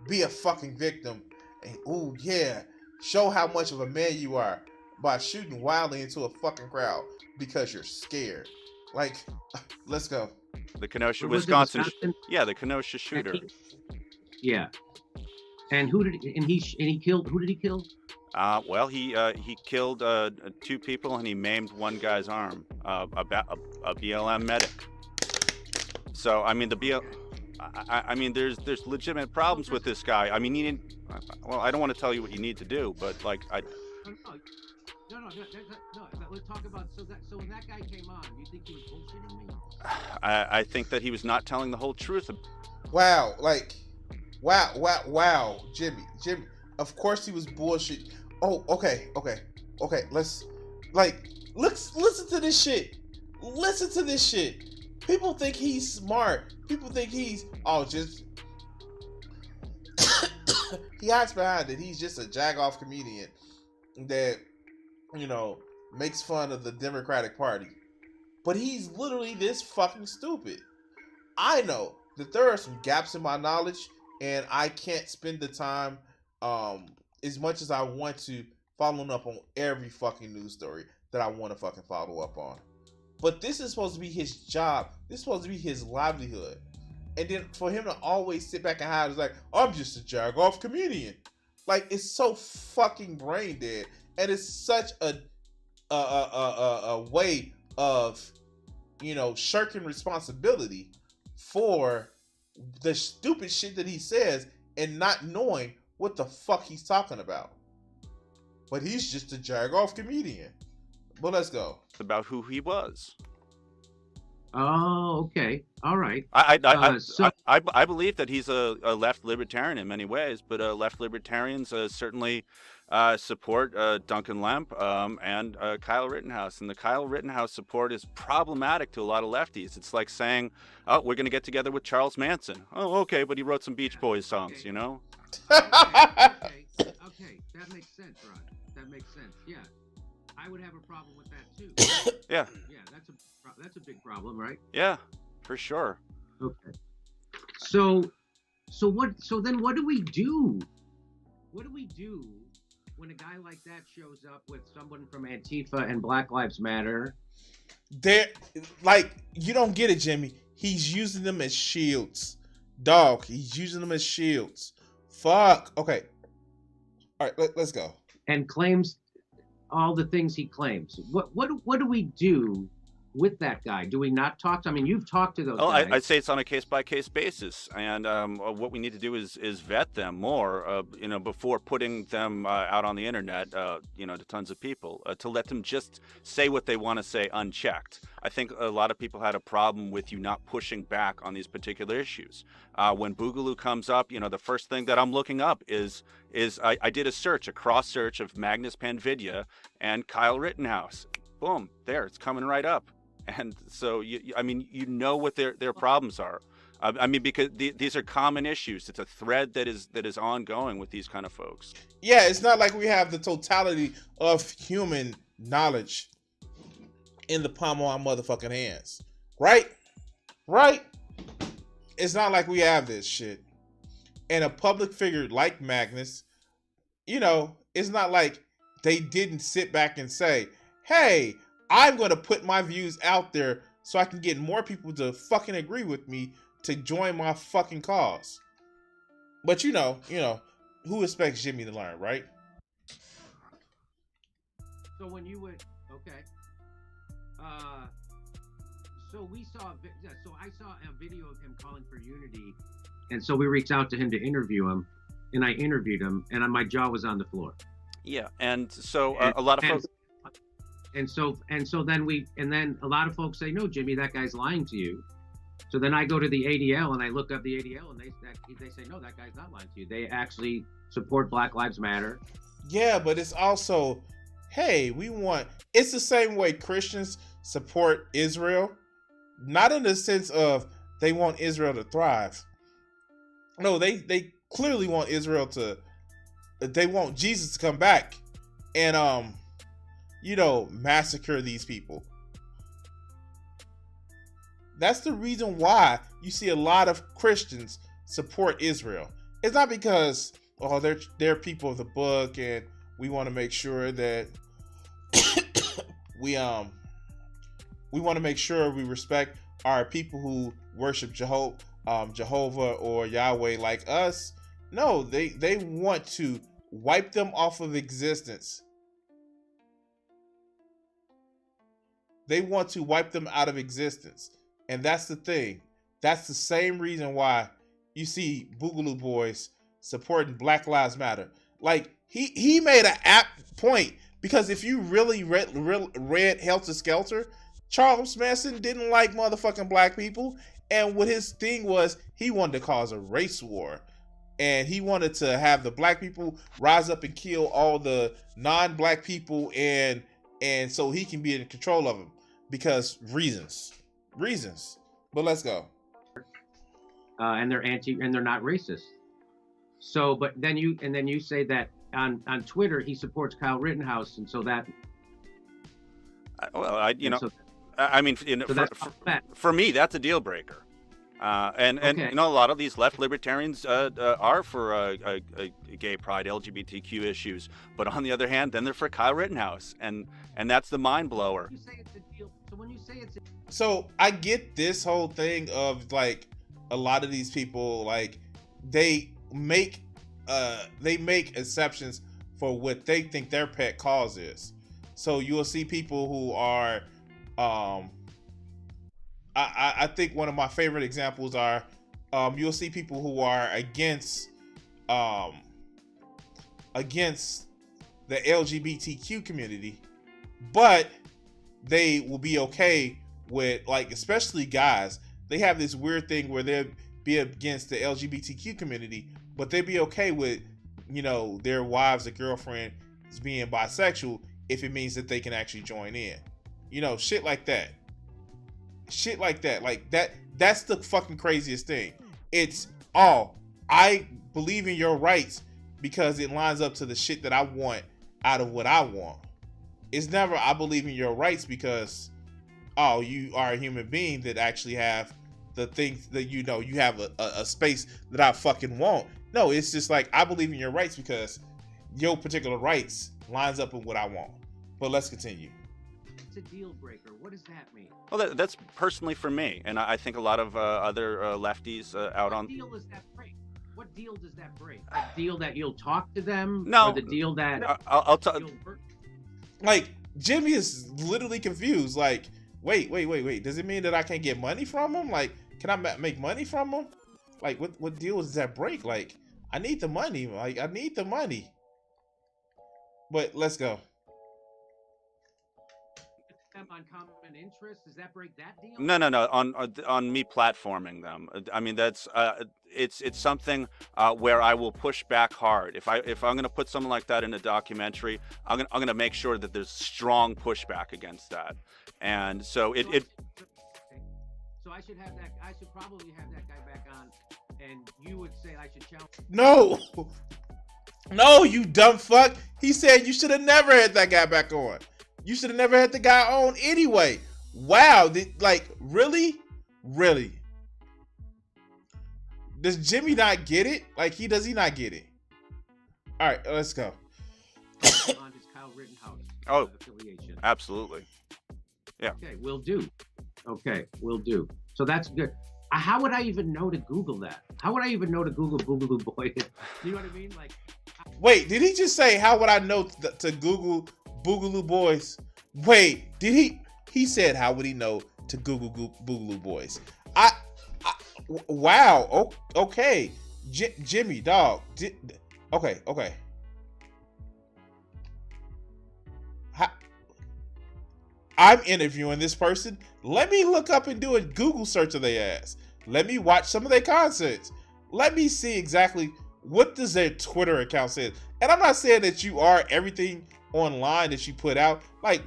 B: be a fucking victim. And ooh, yeah, show how much of a man you are by shooting wildly into a fucking crowd because you're scared. Like, let's go.
F: The Kenosha,
C: Was it
F: Wisconsin.
C: Wisconsin?
F: Yeah, the Kenosha shooter.
C: Yeah. And who did he kill? Who did he kill?
F: Well, he killed 2 people and he maimed one guy's arm. A BLM medic. So I mean I mean there's legitimate problems with this guy. I mean, he didn't. Well, I don't want to tell you what you need to do, but like
C: No. Let's talk about so when that guy came on, you think he was bullshitting me?
F: I think that he was not telling the whole truth.
B: Wow, Jimmy. Of course he was bullshit. Oh, okay. Let's listen to this shit. Listen to this shit. People think he's smart. People think he's just. He hides behind it. He's just a jagoff comedian that makes fun of the Democratic Party. But he's literally this fucking stupid. I know that there are some gaps in my knowledge, and I can't spend the time as much as I want to following up on every fucking news story that I want to fucking follow up on. But this is supposed to be his job. This is supposed to be his livelihood. And then for him to always sit back and hide is like, I'm just a jagoff comedian. Like, it's so fucking brain dead. And it's such a way of, shirking responsibility for the stupid shit that he says and not knowing what the fuck he's talking about. But he's just a jagoff comedian. But let's go.
F: About who he was.
C: Oh, okay. All right.
F: I believe that he's a left libertarian in many ways, but left libertarians certainly support Duncan Lemp and Kyle Rittenhouse. And the Kyle Rittenhouse support is problematic to a lot of lefties. It's like saying, oh, we're going to get together with Charles Manson. Oh, okay, but he wrote some Beach Boys songs,
C: Okay. Okay. That makes sense, Rod. That makes sense. Yeah. I would have a problem with that too.
F: Yeah.
C: Yeah, that's a big problem, right?
F: Yeah, for sure.
C: Okay. So then what do we do? What do we do when a guy like that shows up with someone from Antifa and Black Lives Matter,
B: they're like, you don't get it, Jimmy. He's using them as shields, dog. He's using them as shields. Fuck. Okay. All right, let's go.
C: and claims all the things he claims. What do we do with that guy? Do we not talk to? I mean, you've talked to those guys.
F: I'd say it's on a case-by-case basis, and what we need to do is vet them more, before putting them out on the internet, to tons of people, to let them just say what they want to say unchecked. I think a lot of people had a problem with you not pushing back on these particular issues. When Boogaloo comes up, the first thing that I'm looking up is I did a cross search of Magnus Panvidya and Kyle Rittenhouse. Boom, there, it's coming right up. And so, you know what their problems are. Because these are common issues. It's a thread that is ongoing with these kind of folks.
B: Yeah, it's not like we have the totality of human knowledge in the palm of our motherfucking hands. Right? It's not like we have this shit. And a public figure like Magnus, it's not like they didn't sit back and say, hey, I'm going to put my views out there so I can get more people to fucking agree with me to join my fucking cause. But who expects Jimmy to learn, right?
C: So when you would, okay. So I saw a video of him calling for unity, and so we reached out to him to interview him, and I interviewed him, and my jaw was on the floor.
F: Yeah, and so a lot of folks.
C: And so then a lot of folks say, no, Jimmy, that guy's lying to you. So then I go to the ADL and I look up the ADL and they say, no, that guy's not lying to you. They actually support Black Lives Matter.
B: Yeah, but it's also, hey, it's the same way Christians support Israel. Not in the sense of they want Israel to thrive. No, they clearly want they want Jesus to come back and, massacre these people. That's the reason why you see a lot of Christians support Israel. It's not because, they're people of the book and we want to make sure that we want to make sure we respect our people who worship Jehovah or Yahweh like us. No, they want to wipe them off of existence. They want to wipe them out of existence. And that's the thing. That's the same reason why you see Boogaloo Boys supporting Black Lives Matter. Like, he made an apt point, because if you really read Helter Skelter, Charles Manson didn't like motherfucking black people. And what his thing was, he wanted to cause a race war. And he wanted to have the black people rise up and kill all the non-black people, and so he can be in control of them. Because reasons. But let's go.
C: And they're not racist. So, but then you say that on Twitter he supports Kyle Rittenhouse, and so that.
F: For me, that's a deal breaker. And
C: okay.
F: A lot of these left libertarians are for gay pride, LGBTQ issues, but on the other hand, then they're for Kyle Rittenhouse, and that's the mind blower.
C: You say it's a deal. So when you say it's
B: so I get this whole thing of like a lot of these people, like they make exceptions for what they think their pet cause is. So you'll see people who are I think one of my favorite examples are you'll see people who are against the LGBTQ community, but they will be okay with, like, especially guys, they have this weird thing where they'll be against the LGBTQ community, but they'd be okay with, their wives or girlfriend is being bisexual if it means that they can actually join in. Shit like that. Like that's the fucking craziest thing. It's, I believe in your rights because it lines up to the shit that I want out of what I want. It's never, I believe in your rights because, you are a human being that actually have the things that, you have a space that I fucking want. No, it's just like, I believe in your rights because your particular rights lines up with what I want. But let's continue.
C: It's a deal breaker. What does that mean?
F: Well, that's personally for me, and I think a lot of other lefties out on.
C: What deal does that break? What deal does that break? A deal that you'll talk to them?
F: No.
C: Or the deal that
F: I'll tell.
B: Like, Jimmy is literally confused. Like, wait. Does it mean that I can't get money from him? Like, can I make money from him? Like, what deal does that break? Like, I need the money. Like, I need the money. But let's go.
C: On common interest, does that break that deal?
F: No. On me platforming them. I mean, that's it's something where I will push back hard. If I'm going to put something like that in a documentary, I'm going to make sure that there's strong pushback against that. And so it.
C: So I should have that. I should probably have that guy back on, and you would say I should challenge.
B: No, you dumb fuck. He said you should have never had that guy back on. You should have never had the guy on anyway. Wow. Like, really? Does Jimmy not get it? Like, does he not get it? All right, let's go.
C: On his Kyle Rittenhouse affiliation.
F: Absolutely. Yeah.
C: Okay, will do. So that's good. How would I even know to Google that? How would I even know to Google Boogaloo Boy? You know what I mean? Like,
B: wait, did he just say, how would I know to Google Boogaloo Boys? Wait, did he? He said, how would he know to Google Boogaloo Boys? Wow. Oh, okay. Jimmy, dog. Okay. I'm interviewing this person. Let me look up and do a Google search of their ass. Let me watch some of their content. Let me see exactly what does their Twitter account say. And I'm not saying that you are everything online that you put out. Like,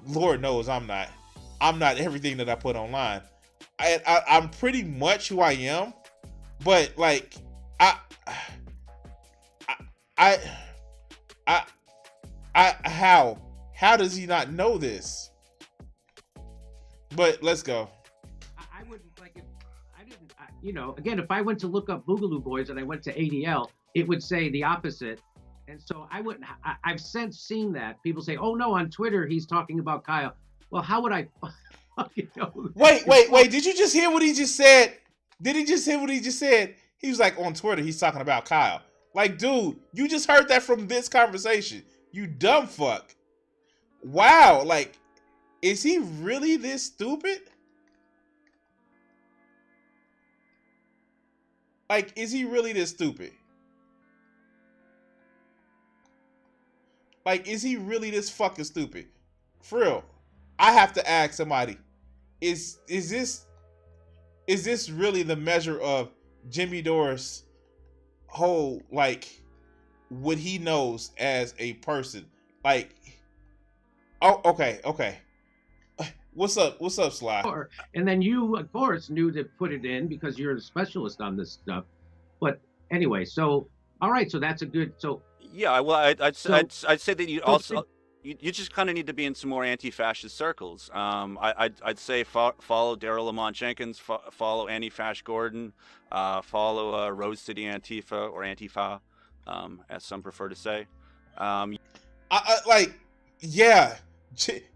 B: Lord knows I'm not everything that I put online. I'm pretty much who I am, but like how does he not know this? But let's go.
C: I wouldn't, like, if I didn't, again, if I went to look up Boogaloo Boys and I went to ADL, it would say the opposite. And so I wouldn't, I've since seen that. People say, oh no, on Twitter, he's talking about Kyle. Well, how would I fucking know?
B: Wait. Did you just hear what he just said? Did he just hear what he just said? He was like, on Twitter, he's talking about Kyle. Like, dude, you just heard that from this conversation. You dumb fuck. Wow. Like, is he really this stupid? Like, is he really this stupid? Like, is he really this fucking stupid? For real. I have to ask somebody, is this really the measure of Jimmy Dore's whole, like, what he knows as a person? Like, oh, okay. What's up, Sly?
C: And then you, of course, knew to put it in because you're a specialist on this stuff. But anyway, so, all right, so that's a good, so.
F: Yeah, well, I'd say that you also, you just kind of need to be in some more anti-fascist circles. I'd say follow Daryl Lamont Jenkins, follow Anti-Fash Gordon, follow Rose City Antifa, or Antifa, as some prefer to say.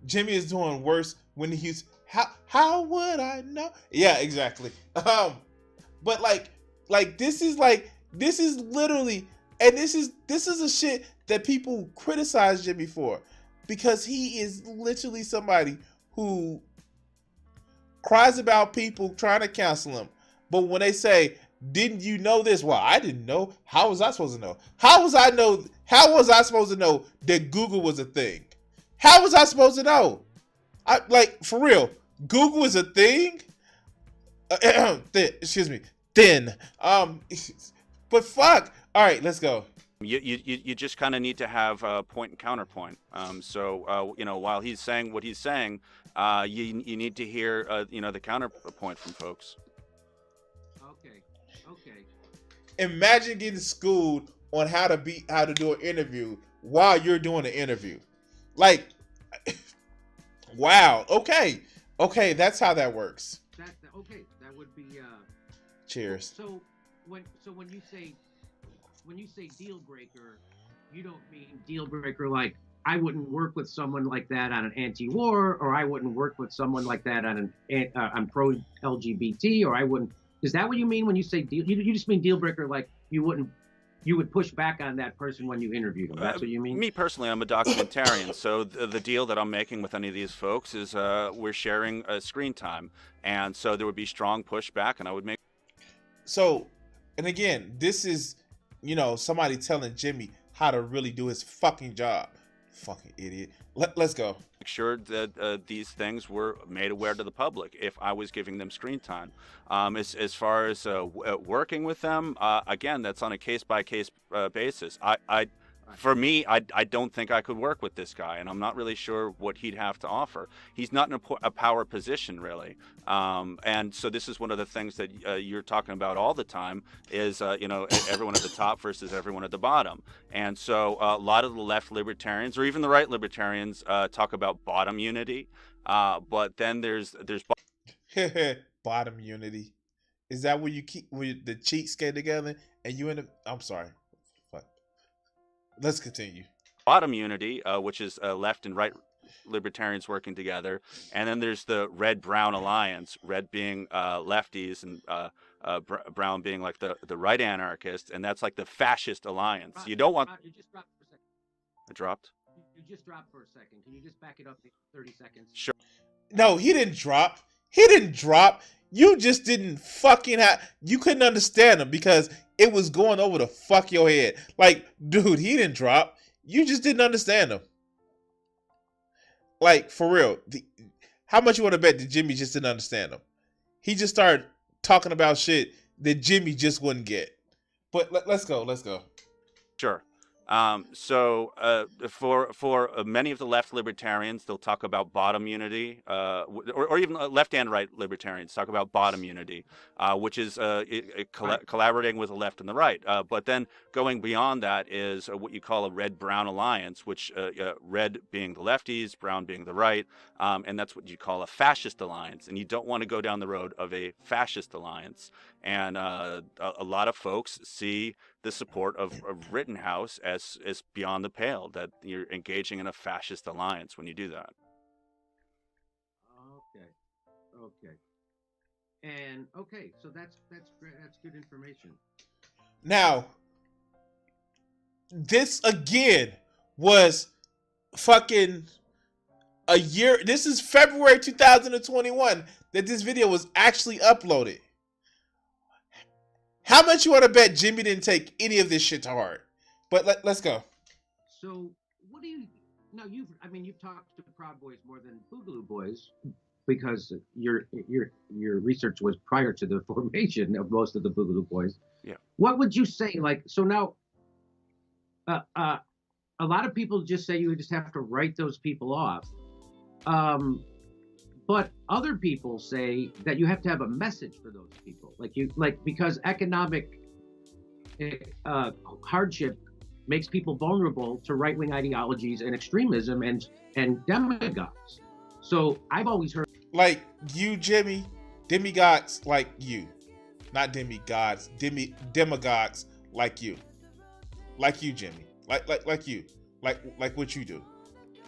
B: Jimmy is doing worse when he's how would I know? Yeah, exactly. But like this is literally, and this is a shit that people criticize Jimmy for, because he is literally somebody who cries about people trying to cancel him. But when they say, didn't you know this? Well, I didn't know. How was I supposed to know? How was I supposed to know that Google was a thing? How was I supposed to know? For real, Google is a thing? Excuse me. Then. But fuck. All right, let's go.
F: You just kind of need to have a point and counterpoint. So while he's saying what he's saying, you need to hear the counterpoint from folks.
C: Okay.
B: Imagine getting schooled on how to do an interview while you're doing an interview. Like, wow. Okay, that's how that works.
C: That would be.
B: Cheers.
C: So when you say deal breaker, you don't mean deal breaker like I wouldn't work with someone like that on an anti-war, or I wouldn't work with someone like that on on pro-LGBT, or I wouldn't. Is that what you mean when you say deal? You just mean deal breaker like you would push back on that person when you interviewed them. That's what you mean?
F: Me personally, I'm a documentarian, so the deal that I'm making with any of these folks is we're sharing screen time, and so there would be strong pushback, and I would make.
B: So, and again, this is, somebody telling Jimmy how to really do his fucking job. Fucking idiot. Let's go.
F: Make sure that these things were made aware to the public if I was giving them screen time. As far as working with them, again, that's on a case-by-case basis. For me, I don't think I could work with this guy, and I'm not really sure what he'd have to offer. He's not in a power position, really. And so this is one of the things that you're talking about all the time is, everyone at the top versus everyone at the bottom. And so a lot of the left libertarians, or even the right libertarians, talk about bottom unity. But then there's
B: bottom unity. Is that where you keep where the cheeks get together and you end up? I'm sorry. Let's continue.
F: Bottom unity, which is left and right libertarians working together, and then there's the red-brown alliance. Red being lefties, and brown being like the right anarchists, and that's like the fascist alliance. You don't want.
C: You just dropped for a second.
F: I dropped.
C: You just dropped for a second. Can you just back it up 30 seconds?
F: Sure.
B: No, he didn't drop. He didn't drop. You just didn't fucking you couldn't understand him because it was going over the fuck your head. Like, dude, he didn't drop. You just didn't understand him. Like, for real. How much you want to bet that Jimmy just didn't understand him? He just started talking about shit that Jimmy just wouldn't get. But let's go.
F: Sure. So for many of the left libertarians, they'll talk about bottom unity, or even left and right libertarians talk about bottom unity, which is collaborating with the left and the right. But then going beyond that is what you call a red-brown alliance, which red being the lefties, brown being the right, and that's what you call a fascist alliance. And you don't want to go down the road of a fascist alliance. And a lot of folks see the support of Rittenhouse as beyond the pale, that you're engaging in a fascist alliance when you do that.
C: Okay. And so that's great. That's good information.
B: Now, this again was fucking a year. This is February 2021 that this video was actually uploaded. How much you want to bet Jimmy didn't take any of this shit to heart? But let's go.
C: So what do you? Now you've talked to Proud Boys more than Boogaloo Boys because your research was prior to the formation of most of the Boogaloo Boys.
F: Yeah.
C: What would you say? Like, so now, a lot of people just say you just have to write those people off. But other people say that you have to have a message for those people, because economic hardship makes people vulnerable to right-wing ideologies and extremism and demagogues. So I've always heard,
B: like you, Jimmy, demagogues like you, not demigods, demagogues like you, Jimmy, like you, like what you do,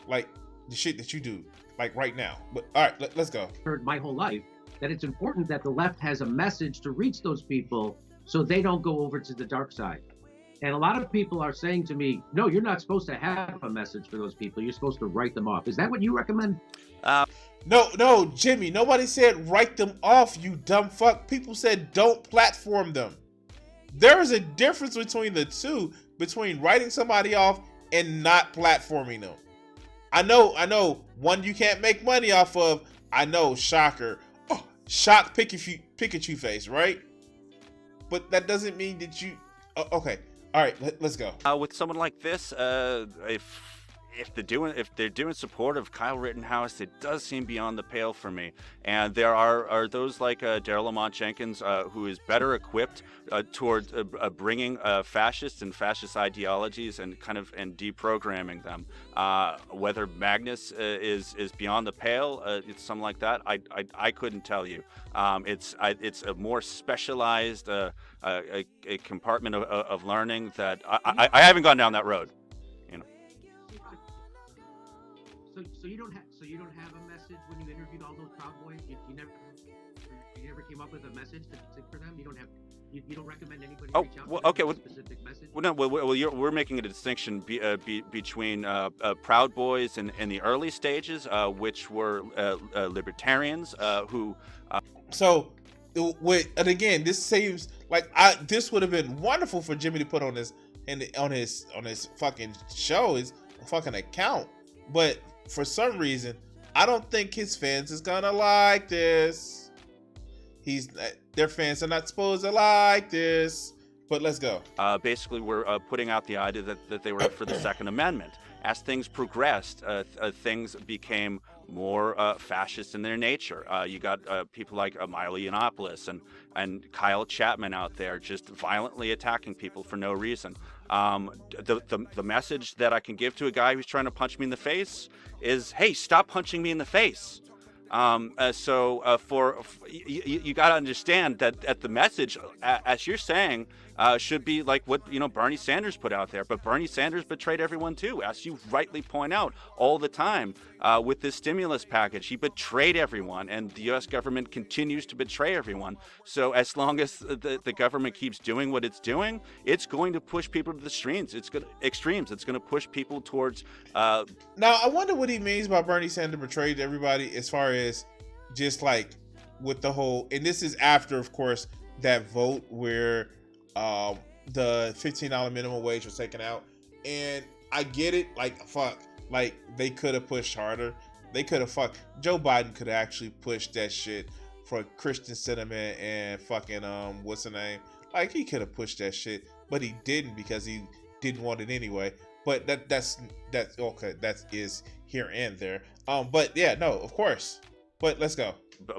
B: like the shit that you do. Like right now. But all right, let's go.
C: Heard my whole life that it's important that the left has a message to reach those people so they don't go over to the dark side. And a lot of people are saying to me, no, you're not supposed to have a message for those people. You're supposed to write them off. Is that what you recommend?
B: No, Jimmy, nobody said write them off, you dumb fuck. People said don't platform them. There is a difference between the two, between writing somebody off and not platforming them. I know one you can't make money off of. I know, shocker. Oh, shock Pikachu face, right? But that doesn't mean that you... okay, all right, let's go.
F: With someone like this, if they're doing support of Kyle Rittenhouse, it does seem beyond the pale for me. And there are those like Daryl Lamont Jenkins, who is better equipped towards bringing fascists and fascist ideologies and deprogramming them. Whether Magnus is beyond the pale, it's something like that. I couldn't tell you. It's a more specialized a compartment of learning that I haven't gone down that road.
C: So you don't have a message when you interviewed all those Proud Boys. You never came up with a message for them. You don't recommend anybody reach out to them with a specific message.
F: We're making a distinction between Proud Boys in the early stages, which were libertarians who.
B: And again, this seems like this would have been wonderful for Jimmy to put on his fucking show, his fucking account, but for some reason, I don't think his fans is gonna like this. Their fans are not supposed to like this. But let's go.
F: Basically, we're putting out the idea that they were for the Second Amendment. As things progressed, things became more fascist in their nature. You got people like Milo Yiannopoulos and Kyle Chapman out there just violently attacking people for no reason. The message that I can give to a guy who's trying to punch me in the face is, hey, stop punching me in the face. You got to understand that the message, as you're saying, should be like what Bernie Sanders put out there. But Bernie Sanders betrayed everyone too, as you rightly point out all the time with this stimulus package. He betrayed everyone, and the U.S. government continues to betray everyone. So as long as the government keeps doing what it's doing, it's going to push people to the extremes. It's going to push people towards.
B: Now I wonder what he means by Bernie Sanders betrayed everybody, as far as just like with the whole. And this is after, of course, that vote where the $15 minimum wage was taken out. And I get it, like, fuck, like they could have pushed harder. They could have Joe Biden could have actually pushed that shit for Christian sentiment and fucking what's the name? Like, he could have pushed that shit, but he didn't because he didn't want it anyway. But that's okay. That is here and there. But yeah, no, of course. But let's go.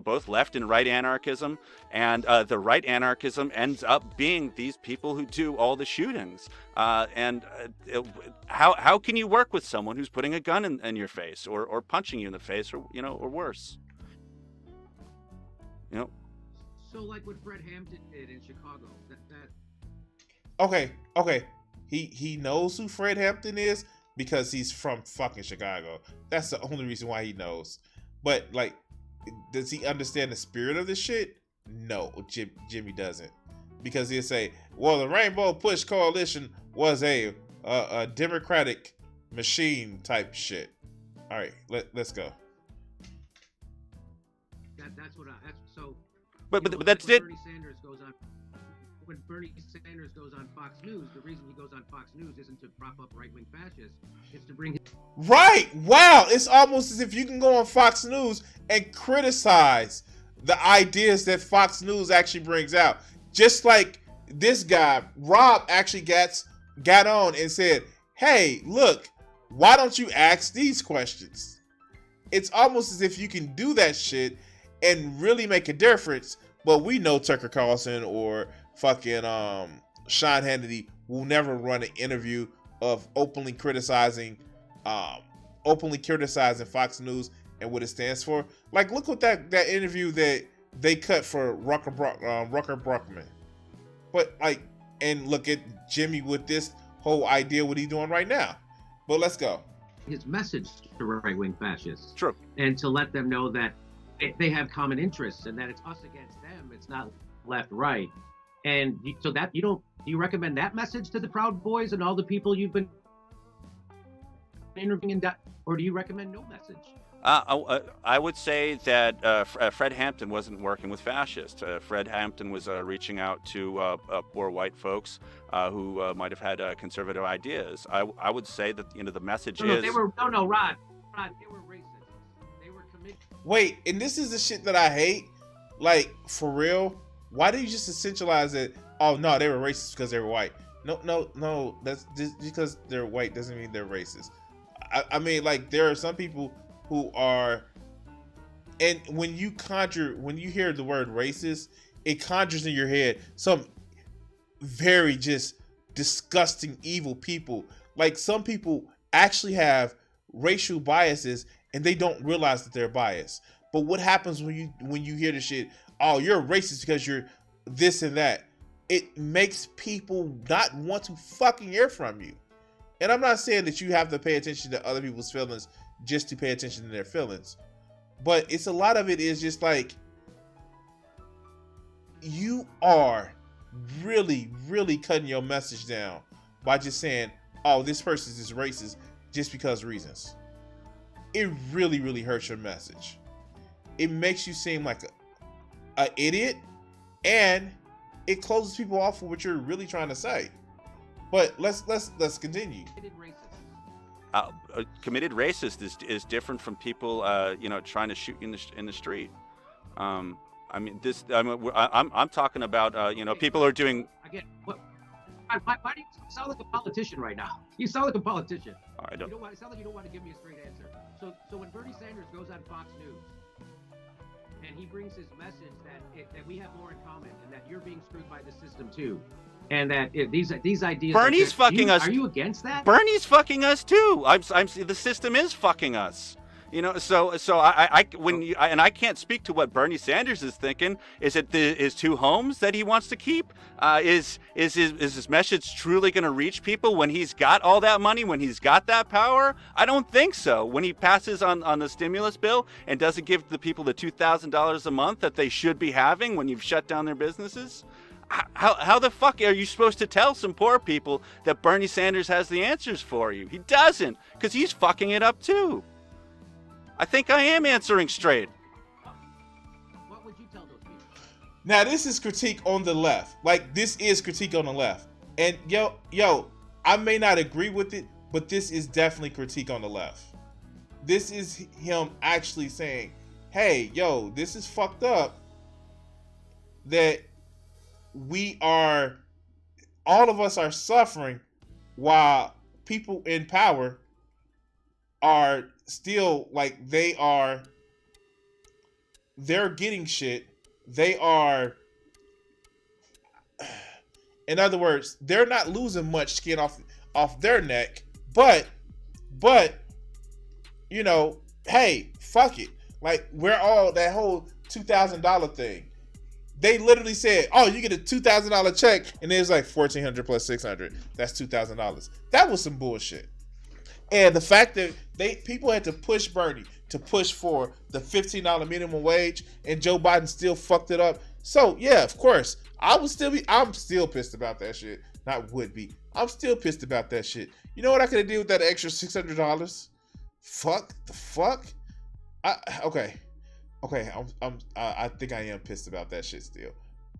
F: Both left and right anarchism, and the right anarchism ends up being these people who do all the shootings. How can you work with someone who's putting a gun in your face or punching you in the face or worse?
C: So like what Fred Hampton did in Chicago.
B: Okay. He knows who Fred Hampton is because he's from fucking Chicago. That's the only reason why he knows. But like, does he understand the spirit of this shit? No, Jimmy doesn't, because he'll say, "Well, the Rainbow Push Coalition was a democratic machine type shit." All right, let's go.
F: But that's it.
C: When Bernie Sanders goes on Fox News, the reason he goes on Fox News isn't to prop up right-wing fascists, it's to bring...
B: Right! Wow! It's almost as if you can go on Fox News and criticize the ideas that Fox News actually brings out. Just like this guy, Rob, actually got on and said, "Hey, look, why don't you ask these questions?" It's almost as if you can do that shit and really make a difference, but we know Tucker Carlson or fucking Sean Hannity will never run an interview of openly criticizing Fox News and what it stands for. Like, look what that interview that they cut for Rucker Brockman. But like, and look at Jimmy with this whole idea what he's doing right now. But let's go.
C: His message to right-wing fascists.
F: True.
C: And to let them know that they have common interests and that it's us against them. It's not left-right. And so that do you recommend that message to the Proud Boys and all the people you've been interviewing, or do you recommend no message?
F: I would say that Fred Hampton wasn't working with fascists. Fred Hampton was reaching out to poor white folks who might have had conservative ideas. I would say that the message is...
C: Rod, they were racist. They were committed.
B: Wait, and this is the shit that I hate. Like, for real, why do you just essentialize it? Oh no, they were racist because they were white. No. That's just because they're white doesn't mean they're racist. I mean, like, there are some people who are, and when you hear the word racist, it conjures in your head some very just disgusting, evil people. Like, some people actually have racial biases and they don't realize that they're biased. But what happens when you hear the shit, "Oh, you're racist because you're this and that," it makes people not want to fucking hear from you. And I'm not saying that you have to pay attention to other people's feelings just to pay attention to their feelings. But it's a lot of it is just like, you are really, really cutting your message down by just saying, oh, this person is racist just because reasons. It really, really hurts your message. It makes you seem like a idiot, and it closes people off for what you're really trying to say. But let's continue.
F: Committed racist is different from people, trying to shoot you in the street. I'm talking about, people are doing.
C: Again, why do you sound like a politician right now? You sound like a politician.
F: I don't.
C: It sounds like you don't want to give me a straight answer. So when Bernie Sanders goes on Fox News and he brings his message that we have more in common and that you're being screwed by the system too, and that these ideas.
F: Bernie's fucking us.
C: Are you against that?
F: Bernie's fucking us too. The system is fucking us. I can't speak to what Bernie Sanders is thinking. Is it his two homes that he wants to keep? Is his message truly going to reach people when he's got all that money, when he's got that power? I don't think so. When he passes on the stimulus bill and doesn't give the people the $2,000 a month that they should be having when you've shut down their businesses? How the fuck are you supposed to tell some poor people that Bernie Sanders has the answers for you? He doesn't, because he's fucking it up too. I think I am answering straight.
C: What would you tell those people?
B: Now, this is critique on the left. Like, this is critique on the left. And yo, I may not agree with it, but this is definitely critique on the left. This is him actually saying, hey, yo, this is fucked up that all of us are suffering while people in power are still like they're getting shit. They are, in other words, they're not losing much skin off their neck, but hey, fuck it. Like, we're all that whole $2,000 thing. They literally said, oh, you get a $2,000 check, and it was like $1,400 plus $600. That's $2,000. That was some bullshit. And the fact that people had to push Bernie to push for the $15 minimum wage, and Joe Biden still fucked it up. So yeah, of course, I'm still pissed about that shit. Not would be. I'm still pissed about that shit. You know what I could have did with that extra $600? Fuck the fuck. Okay. I think I am pissed about that shit still.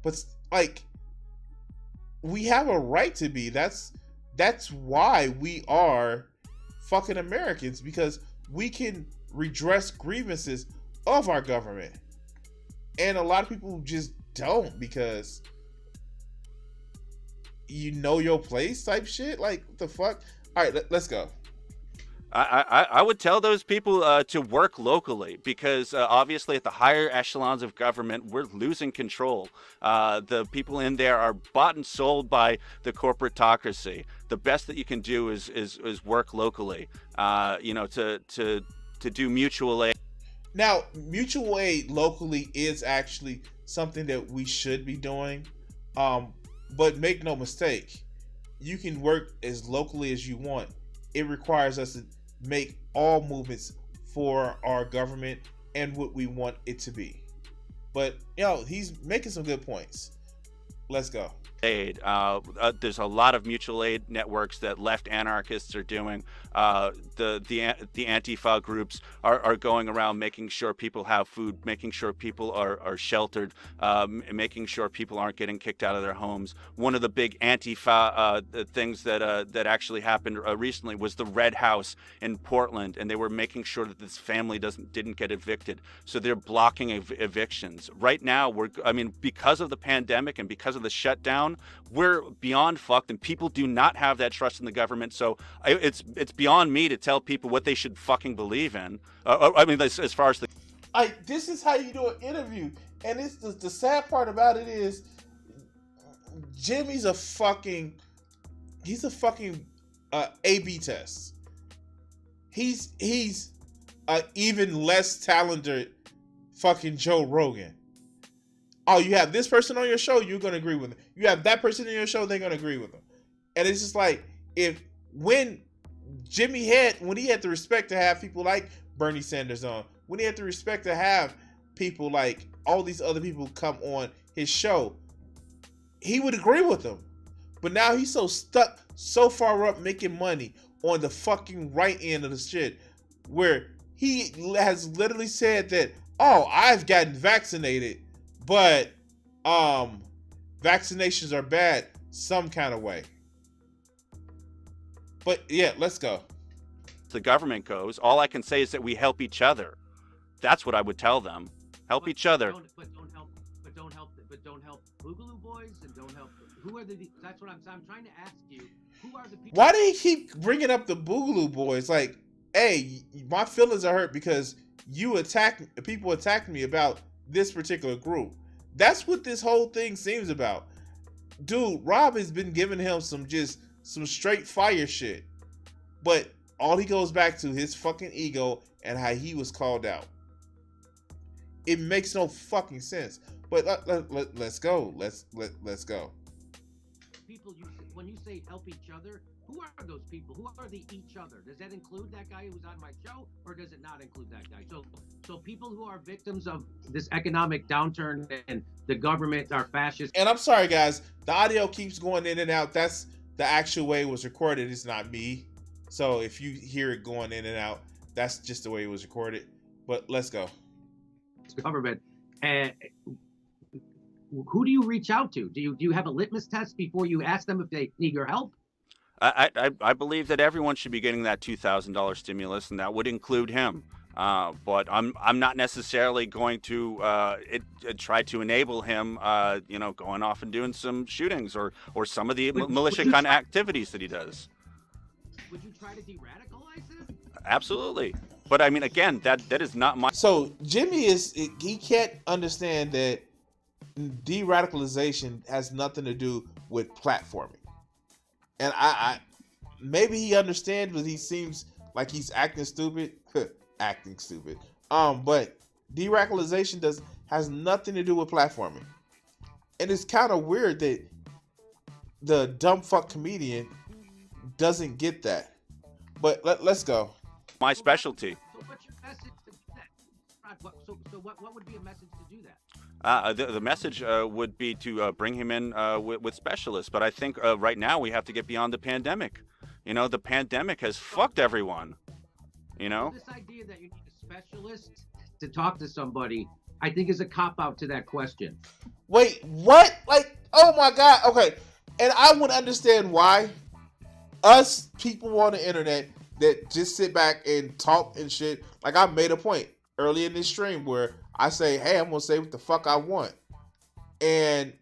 B: But like, we have a right to be. That's why we are fucking Americans, because we can redress grievances of our government. And a lot of people just don't, because you know your place type shit. Like, what the fuck? All right, let's go.
F: I would tell those people to work locally, because obviously at the higher echelons of government, we're losing control. The people in there are bought and sold by the corporatocracy. The best that you can do is work locally, to do mutual aid.
B: Now, mutual aid locally is actually something that we should be doing. But make no mistake, you can work as locally as you want. It requires us to make all movements for our government and what we want it to be. But he's making some good points. Let's go.
F: Aid. There's a lot of mutual aid networks that left anarchists are doing. The Antifa groups are going around making sure people have food, making sure people are sheltered, making sure people aren't getting kicked out of their homes. One of the big Antifa things that actually happened recently was the Red House in Portland, and they were making sure that this family didn't get evicted. So they're blocking evictions. Right now, because of the pandemic and because of the shutdown, we're beyond fucked, and people do not have that trust in the government. So it's beyond me to tell people what they should fucking believe in. As far as
B: this is how you do an interview, and it's the sad part about it is Jimmy's a fucking A/B test. He's a even less talented fucking Joe Rogan. Oh, you have this person on your show, you're going to agree with them. You have that person on your show, they're going to agree with them. And it's just like, when Jimmy had, when he had the respect to have people like Bernie Sanders on, when he had the respect to have people like all these other people come on his show, he would agree with them. But now he's so stuck, so far up making money on the fucking right end of the shit, where he has literally said that, oh, I've gotten vaccinated, but vaccinations are bad some kind of way. But yeah, let's go.
F: The government goes, all I can say is that we help each other. That's what I would tell them. Help each other.
C: But don't help Boogaloo Boys, and don't help. Who are the? That's what I'm trying to ask you. Who are the people?
B: Why do you keep bringing up the Boogaloo Boys? Like, hey, my feelings are hurt because people attacked me about this particular group. That's what this whole thing seems about. Dude, Rob has been giving him some straight fire shit. But all he goes back to his fucking ego and how he was called out. It makes no fucking sense. But let's go. Let's go.
C: People, when you say help each other, who are those people? Who are the each other? Does that include that guy who was on my show, or does it not include that guy? So people who are victims of this economic downturn and the government are fascist.
B: And I'm sorry, guys. The audio keeps going in and out. That's the actual way it was recorded. It's not me. So if you hear it going in and out, that's just the way it was recorded. But let's go.
C: Government. And who do you reach out to? Do you have a litmus test before you ask them if they need your help?
F: I believe that everyone should be getting that $2,000 stimulus, and that would include him. But I'm not necessarily going to try to enable him, going off and doing some shootings or some of the militia kind of activities that he does.
C: Would you try to de-radicalize him?
F: Absolutely. But I mean, again, that is not my.
B: So Jimmy he can't understand that de-radicalization has nothing to do with platforming. And I maybe he understands, but he seems like he's acting stupid. Acting stupid. But de-radicalization has nothing to do with platforming. And it's kind of weird that the dumb fuck comedian doesn't get that. But let's go.
F: My specialty.
C: So what's your message to do that? So what would be a message to do that?
F: The message would be to bring him in with specialists. But I think right now we have to get beyond the pandemic. The pandemic has fucked everyone.
C: This idea that you need a specialist to talk to somebody, I think is a cop-out to that question.
B: Wait, what? Like, oh my God. Okay. And I would understand why us people on the internet that just sit back and talk and shit. Like, I made a point early in this stream where I say, hey, I'm going to say what the fuck I want. And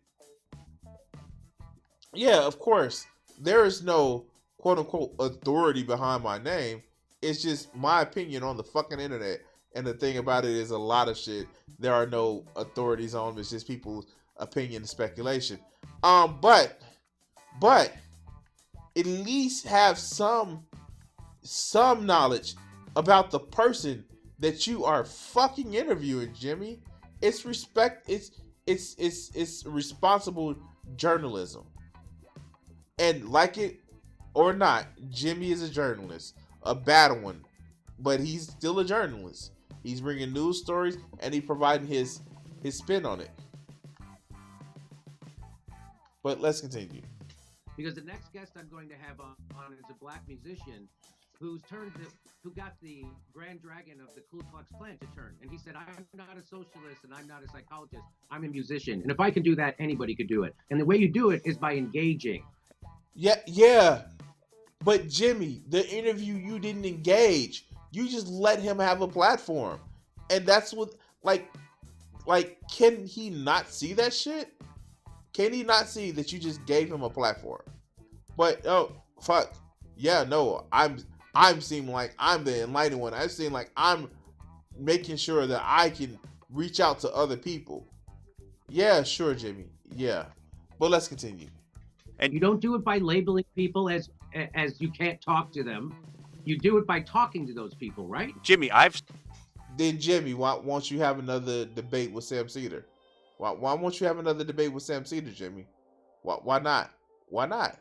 B: yeah, of course, there is no quote unquote authority behind my name. It's just my opinion on the fucking internet. And the thing about it is a lot of shit there are no authorities on. It's just people's opinion and speculation. But at least have some knowledge about the person that you are fucking interviewing, Jimmy. It's responsible journalism. And like it or not, Jimmy is a journalist, a bad one, but he's still a journalist. He's bringing news stories and he's providing his spin on it. But let's continue.
C: Because the next guest I'm going to have on is a black musician who got the Grand Dragon of the Ku Klux Klan to turn. And he said, I'm not a socialist and I'm not a psychologist. I'm a musician. And if I can do that, anybody could do it. And the way you do it is by engaging.
B: Yeah. But Jimmy, the interview, you didn't engage. You just let him have a platform. And that's what, like, can he not see that shit? Can he not see that you just gave him a platform? But, oh, fuck. Yeah, no, I'm seeming like I'm the enlightened one. I seem like I'm making sure that I can reach out to other people. Yeah, sure, Jimmy. Yeah. But let's continue.
C: And you don't do it by labeling people as you can't talk to them. You do it by talking to those people, right?
F: Jimmy,
B: Then Jimmy, why won't you have another debate with Sam Cedar? Why won't you have another debate with Sam Cedar, Jimmy? Why not? Why not?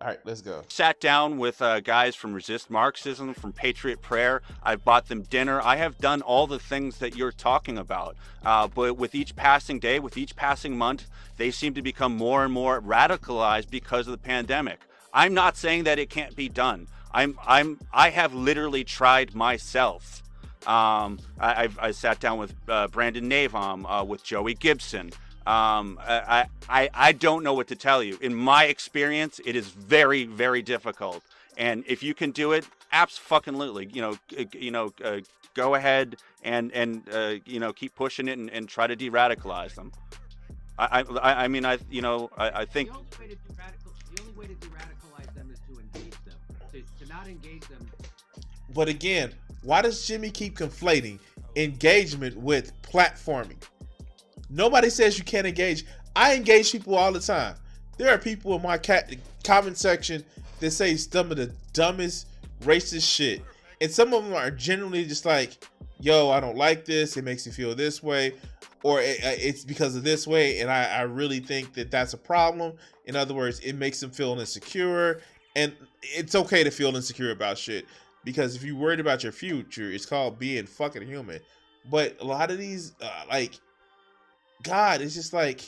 B: All right, let's go.
F: Sat down with guys from Resist Marxism, from Patriot Prayer. I've bought them dinner. I have done all the things that you're talking about. But with each passing day, with each passing month, they seem to become more and more radicalized because of the pandemic. I'm not saying that it can't be done. I have literally tried myself. I sat down with Brandon Navam, with Joey Gibson. I don't know what to tell you. In my experience, it is very, very difficult. And if you can do it, absolutely, go ahead and keep pushing it and try to de-radicalize them. I think
C: The only way to de-radicalize them is to engage them. To not engage them.
B: But again, why does Jimmy keep conflating engagement with platforming? Nobody says you can't engage. I engage people all the time. There are people in my comment section that say some of the dumbest racist shit. And some of them are genuinely just like, yo, I don't like this. It makes me feel this way. Or it's because of this way. And I really think that that's a problem. In other words, it makes them feel insecure. And it's okay to feel insecure about shit. Because if you're worried about your future, it's called being fucking human. But a lot of these, God, it's just like,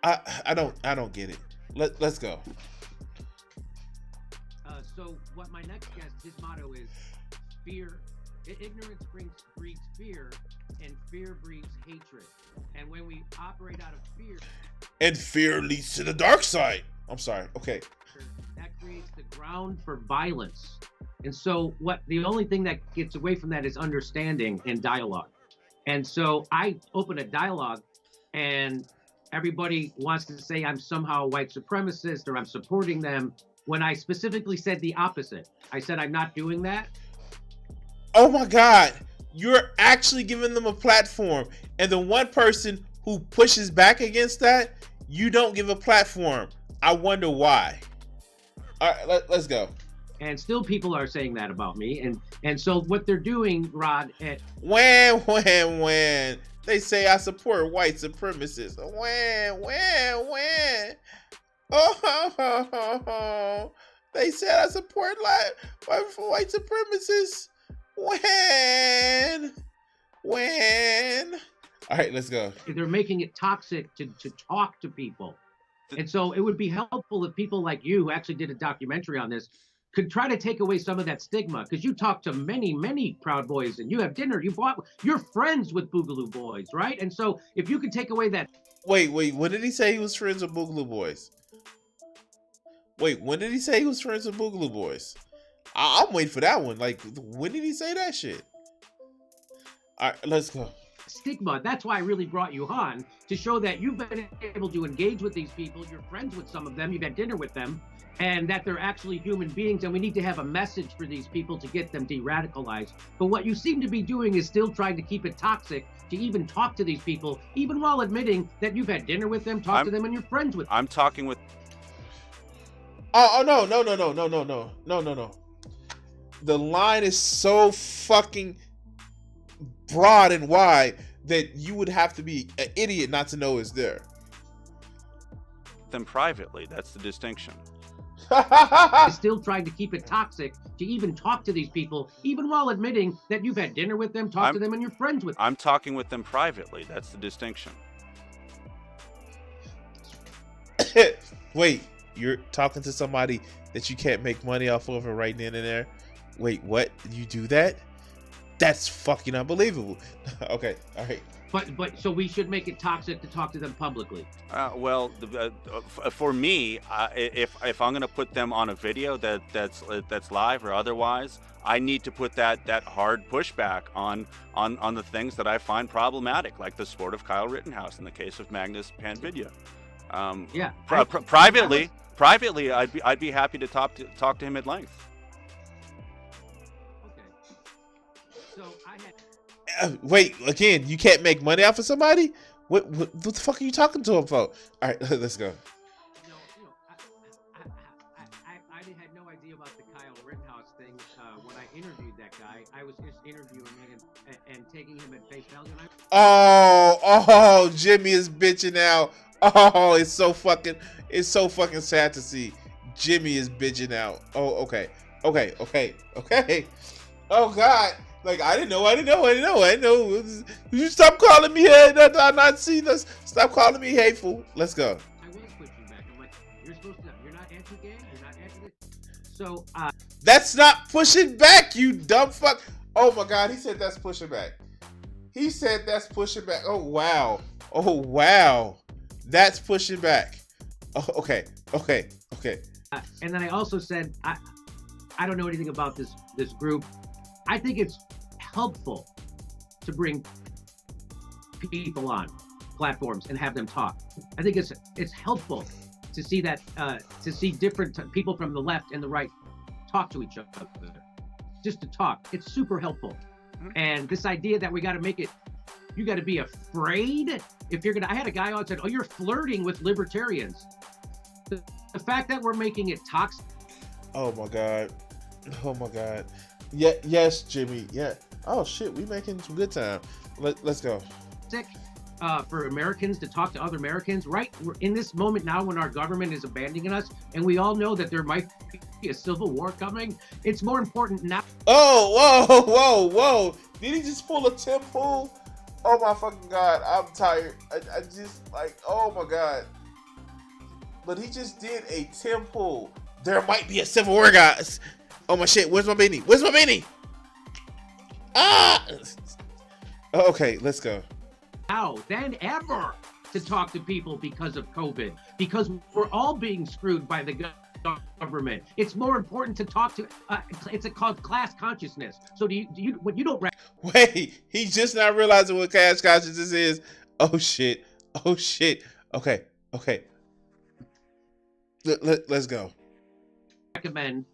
B: I don't get it. Let's go.
C: So what my next guest, his motto is fear. Ignorance breeds fear, and fear breeds hatred. And when we operate out of fear,
B: and fear leads to the dark side. I'm sorry. Okay.
C: That creates the ground for violence. And so the only thing that gets away from that is understanding and dialogue. And so I open a dialogue and everybody wants to say I'm somehow a white supremacist or I'm supporting them, when I specifically said the opposite. I said I'm not doing that.
B: Oh my God. You're actually giving them a platform. And the one person who pushes back against that, you don't give a platform. I wonder why. All right, let's go.
C: And still people are saying that about me. And so what they're doing, Rod...
B: When. They say I support white supremacists. When. Oh, they said I support white supremacists. When. All right, let's go.
C: They're making it toxic to talk to people. And so it would be helpful if people like you, who actually did a documentary on this, could try to take away some of that stigma, because you talk to many Proud Boys, and you have dinner, you're friends with Boogaloo Boys, right? And so if you could take away that...
B: Wait, when did he say he was friends with Boogaloo Boys? Wait, when did he say he was friends with Boogaloo Boys? I'm waiting for that one. Like, when did he say that shit? All right, let's go.
C: Stigma. That's why I really brought you on, to show that you've been able to engage with these people. You're friends with some of them. You've had dinner with them, and that they're actually human beings. And we need to have a message for these people to get them de-radicalized. But what you seem to be doing is still trying to keep it toxic to even talk to these people, even while admitting that you've had dinner with them, to them, and you're friends with them.
F: I'm talking with...
B: Oh, no. The line is so fucking broad and wide that you would have to be an idiot not to know it's there.
F: Them privately, that's the distinction.
C: Still trying to keep it toxic to even talk to these people, even while admitting that you've had dinner with them, to them, and you're friends with them.
F: I'm talking with them privately. That's the distinction.
B: Wait, you're talking to somebody that you can't make money off of right then and there? Wait, what? You do that? That's fucking unbelievable. Okay, all right.
C: But so we should make it toxic to talk to them publicly.
F: For me, if I'm going to put them on a video that's live or otherwise, I need to put that hard pushback on the things that I find problematic, like the sport of Kyle Rittenhouse in the case of Magnus Panvidya. Privately, I'd be happy to talk to him at length.
C: So I had.
B: Wait, again, you can't make money off of somebody? What the fuck are you talking to him for? All right, let's go.
C: I had no idea about the Kyle Rittenhouse thing when I interviewed that guy. I was just interviewing him and taking him at face value.
B: Oh, Jimmy is bitching out. Oh, it's so fucking sad to see. Jimmy is bitching out. Oh, okay. Oh God. Like, I didn't know. You stop calling me Nazi. Stop calling me hateful. Let's go.
C: I was pushing back. I'm like, you're supposed to. You're not anti-gay. You're not anti-this. So
B: that's not pushing back, you dumb fuck. Oh my God, he said that's pushing back. He said that's pushing back. Oh wow. That's pushing back. Oh, okay.
C: And then I also said I don't know anything about this group. I think it's helpful to bring people on platforms and have them talk. I think it's helpful to see that to see different people from the left and the right talk to each other, just to talk. It's super helpful. And this idea that we got to make it, you got to be afraid if you're gonna. I had a guy on said, "Oh, you're flirting with libertarians." The fact that we're making it toxic.
B: Oh my God. Yeah. Yes, Jimmy. Yeah. Oh shit, we making some good time. Let's go.
C: For Americans to talk to other Americans, right? We're in this moment now when our government is abandoning us, and we all know that there might be a civil war coming. It's more important now.
B: Oh, whoa. Did he just pull a Tim Pool? Oh my fucking God, I'm tired. I just like, oh my God. But he just did a Tim Pool. There might be a civil war, guys. Oh my shit, where's my beanie? Ah! Okay, let's go.
C: Now than ever to talk to people because of COVID, because we're all being screwed by the government. It's more important to talk to. It's called class consciousness. So do you when you don't?
B: Wait, he's just not realizing what class consciousness is. Oh shit. Okay. Let's go.
C: Recommend.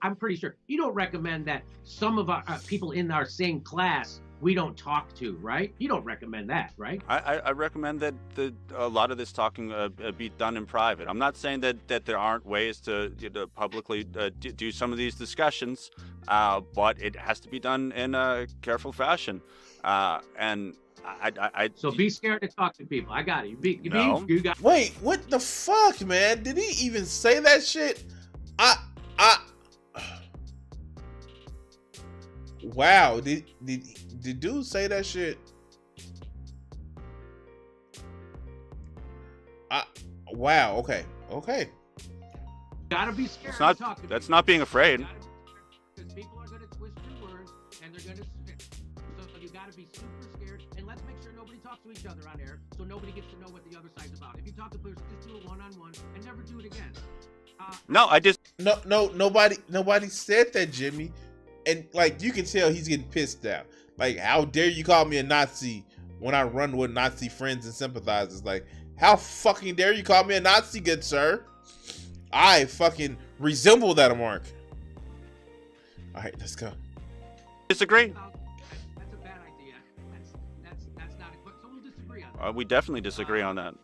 C: I'm pretty sure you don't recommend that some of our people in our same class we don't talk to, right? You don't recommend that, right?
F: I recommend that a lot of this talking be done in private. I'm not saying that there aren't ways to publicly do some of these discussions, but it has to be done in a careful fashion. And
C: so be scared to talk to people. I got it. You got.
B: Wait, what the fuck, man? Did he even say that shit? Wow, did dude say that shit? Wow, okay.
C: Gotta be scared
F: to talk to people. That's not being afraid.
C: Because people are gonna twist your words and they're gonna spit. So you gotta be super scared, and let's make sure nobody talks to each other on air, so nobody gets to know what the other side's about. If you talk to person, just do it one-on-one and never do it again.
B: Nobody said that, Jimmy. And like, you can tell he's getting pissed now. Like, how dare you call me a Nazi when I run with Nazi friends and sympathizers? Like, how fucking dare you call me a Nazi, good sir? I fucking resemble that mark. All right, let's go.
F: Disagree.
C: That's a bad idea. That's not a. So we'll disagree on that.
F: We definitely disagree on that.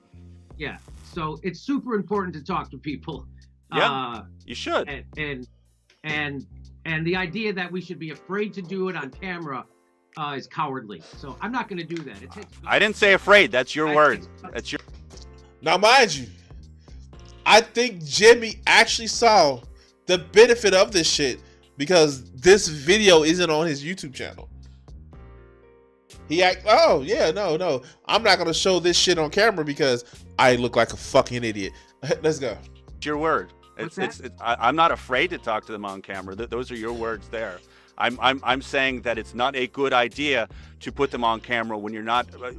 C: Yeah. So it's super important to talk to people.
F: Yeah, you should.
C: And the idea that we should be afraid to do it on camera is cowardly. So I'm not going to do that.
F: I didn't say afraid. That's your word. That's your.
B: Now, mind you, I think Jimmy actually saw the benefit of this shit because this video isn't on his YouTube channel. Oh yeah, no, I'm not going to show this shit on camera because I look like a fucking idiot. Let's go.
F: It's your word. I'm not afraid to talk to them on camera. Those are your words there. I'm saying that it's not a good idea to put them on camera when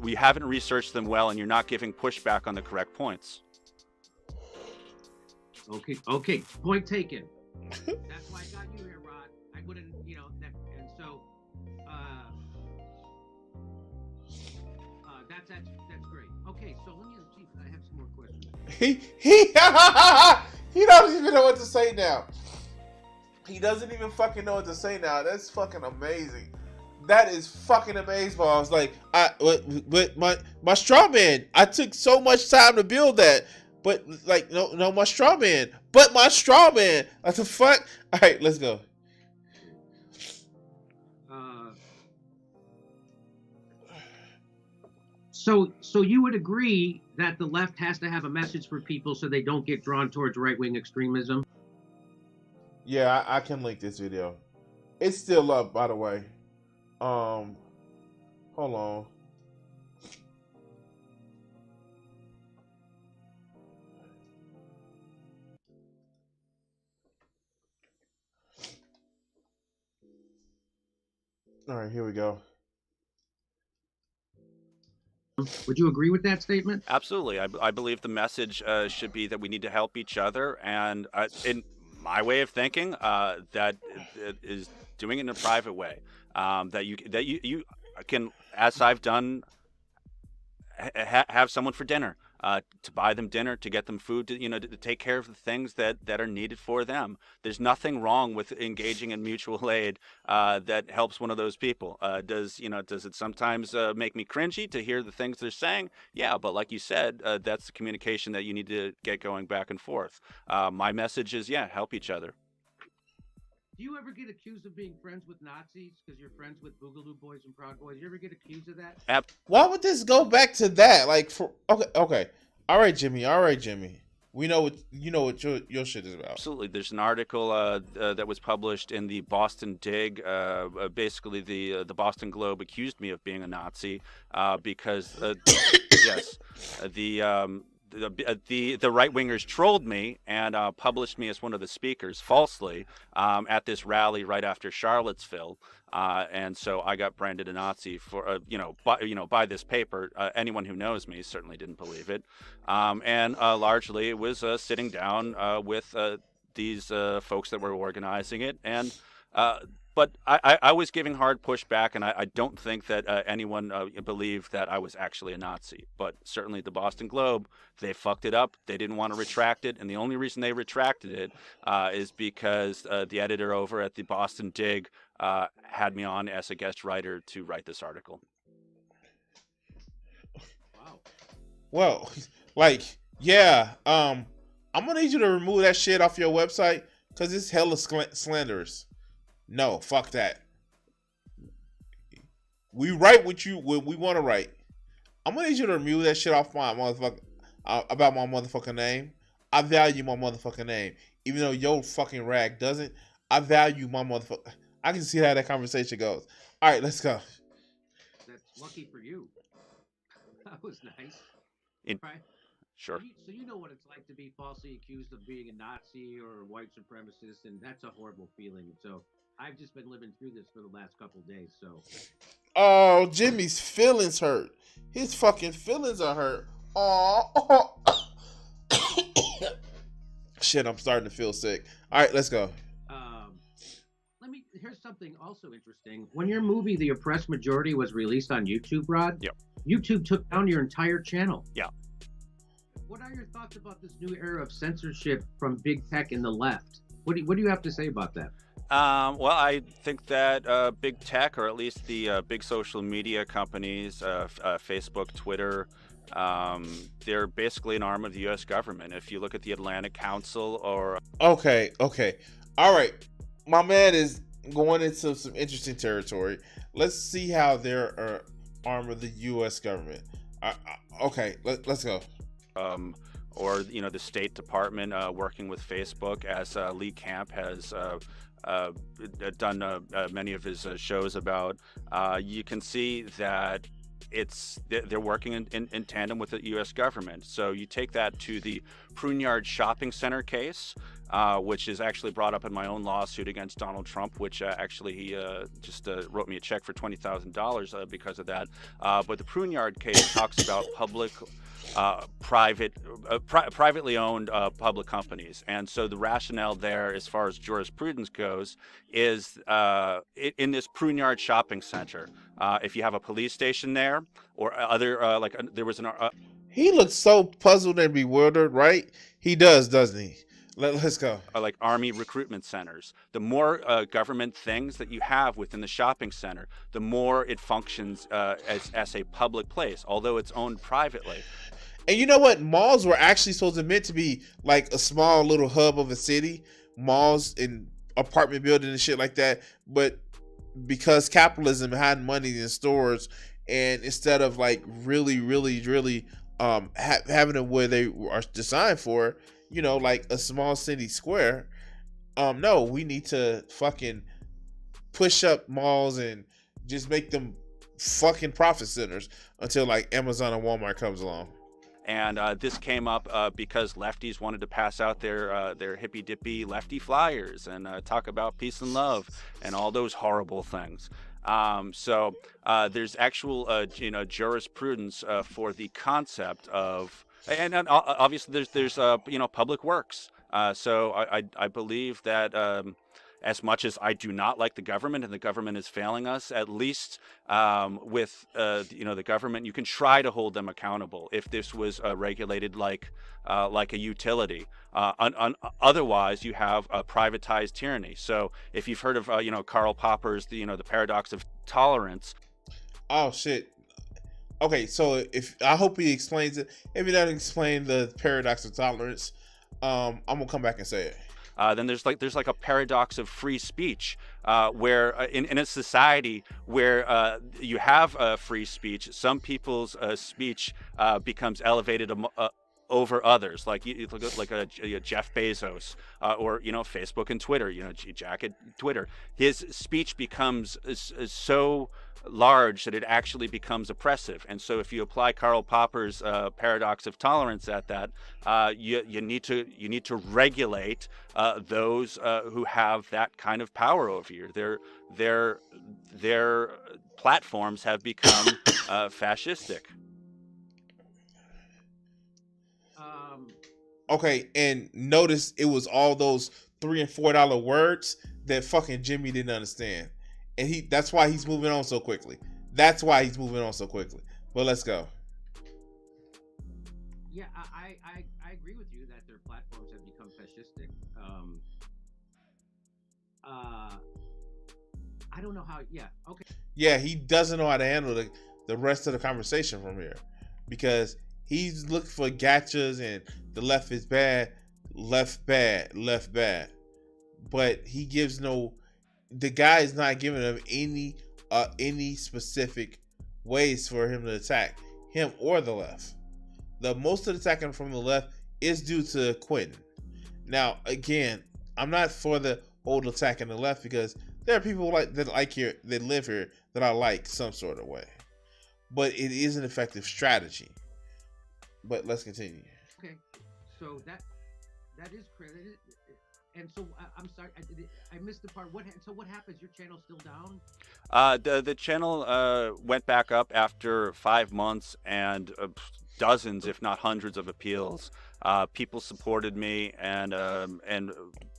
F: we haven't researched them well and you're not giving pushback on the correct points.
C: Okay. Point taken. That's why I got you here, Rod. I wouldn't, and so that's great. Okay, so let me see. I have some more questions.
B: He doesn't even know what to say now. He doesn't even fucking know what to say now. That's fucking amazing. That is fucking amazeballs. Like, but my straw man, I took so much time to build that. But like, no, my straw man. But my straw man. What the fuck? All right, let's go.
C: So you would agree that the left has to have a message for people so they don't get drawn towards right-wing extremism?
B: Yeah, I can link this video. It's still up, by the way. Hold on. All right, here we go.
C: Would you agree with that statement?
F: Absolutely. I believe the message should be that we need to help each other. And in my way of thinking, that is doing it in a private way. That you can, as I've done, have someone for dinner, to buy them dinner, to get them food, to take care of the things that are needed for them. There's nothing wrong with engaging in mutual aid that helps one of those people. Does it sometimes make me cringy to hear the things they're saying? Yeah, but like you said, that's the communication that you need to get going back and forth. My message is, yeah, help each other.
C: Do you ever get accused of being friends with Nazis because you're friends with Boogaloo Boys and Proud Boys? You ever get accused of that?
B: Why would this go back to that? Like, okay. All right, Jimmy. We know what your shit is about.
F: Absolutely. There's an article that was published in the Boston Dig. Basically, the Boston Globe accused me of being a Nazi because yes, the right wingers trolled me and published me as one of the speakers falsely at this rally right after Charlottesville, and so I got branded a Nazi for by this paper. Anyone who knows me certainly didn't believe it, and largely it was sitting down with these folks that were organizing it, and but I was giving hard pushback, and I don't think that anyone believed that I was actually a Nazi. But certainly the Boston Globe, they fucked it up. They didn't want to retract it, and the only reason they retracted it is because the editor over at the Boston Dig had me on as a guest writer to write this article.
C: Wow.
B: Well, like, yeah, I'm gonna need you to remove that shit off your website because it's hella slanderous. No, fuck that. We write what we want to write. I'm gonna need you to remove that shit off my motherfucker about my motherfucking name. I value my motherfucking name, even though your fucking rag doesn't. I value my motherfucker. I can see how that conversation goes. All right, let's go.
C: That's lucky for you. That was nice. Right?
F: Sure.
C: So you know what it's like to be falsely accused of being a Nazi or a white supremacist, and that's a horrible feeling. So I've just been living through this for the last couple of days. So.
B: Oh, Jimmy's feelings hurt. His fucking feelings are hurt. Oh. Shit, I'm starting to feel sick. All right, let's go.
C: Here's something also interesting. When your movie, The Oppressed Majority, was released on YouTube, Rod,
F: yep,
C: YouTube took down your entire channel.
F: Yeah.
C: What are your thoughts about this new era of censorship from big tech and the left? What do you have to say about that?
F: Well, I think that big tech, or at least the big social media companies, Facebook, Twitter, they're basically an arm of the U.S. government. If you look at the Atlantic Council or...
B: Okay. All right. My man is going into some interesting territory. Let's see how they're an arm of the U.S. government. Okay, let's go.
F: Or, the State Department working with Facebook, as Lee Camp has done many of his shows about. You can see that they're working in tandem with the U.S. government. So you take that to the Pruneyard Shopping Center case, which is actually brought up in my own lawsuit against Donald Trump, which actually he just wrote me a check for $20,000 because of that. But the Pruneyard case talks about privately owned public companies, and so the rationale there, as far as jurisprudence goes, is in this Pruneyard Shopping Center, if you have a police station there or other there was
B: he looks so puzzled and bewildered, right? He does, doesn't he? Let's go.
F: Like Army recruitment centers. The more government things that you have within the shopping center, the more it functions as a public place, although it's owned privately.
B: And you know what? Malls were actually supposed to meant to be like a small little hub of a city. Malls and apartment buildings and shit like that. But because capitalism had money in stores, and instead of like really having them where they are designed for, like a small city square, No, we need to fucking push up malls and just make them fucking profit centers until like Amazon and Walmart comes along.
F: And this came up because lefties wanted to pass out their hippy dippy lefty flyers and talk about peace and love and all those horrible things. So there's actual jurisprudence for the concept of, and obviously there's public works. So I believe that. As much as I do not like the government and the government is failing us, at least with the government, you can try to hold them accountable if this was regulated like a utility. Otherwise, you have a privatized tyranny. So if you've heard of Karl Popper's the paradox of tolerance.
B: Oh shit. Okay, so if I hope he explains it. If he doesn't explain the paradox of tolerance, I'm gonna come back and say it.
F: Then there's like a paradox of free speech, where in a society where you have free speech, some people's speech becomes elevated over others. Like you look at like a Jeff Bezos or Facebook and Twitter. Jack at Twitter, his speech becomes so large that it actually becomes oppressive. And so if you apply Karl Popper's paradox of tolerance at that, you need to regulate those who have that kind of power over you. Their platforms have become fascistic.
B: Okay, and notice it was all those $3 and $4 words that fucking Jimmy didn't understand. And that's why he's moving on so quickly. But let's go.
C: Yeah, I agree with you that their platforms have become fascistic. I don't know how. Yeah, okay.
B: Yeah, he doesn't know how to handle the rest of the conversation from here, because he's looking for gotchas and the left is bad, left bad. But he gives no. The guy is not giving him any specific ways for him to attack him or the left. The most of the attacking from the left is due to Quentin. Now, again, I'm not for the whole attacking the left, because there are people that live here that I like some sort of way. But it is an effective strategy. But let's continue.
C: Okay, so that is crazy. And so I'm sorry, I missed the part. What happens? Your channel's still down?
F: The channel went back up after 5 months and dozens, if not hundreds, of appeals. People supported me and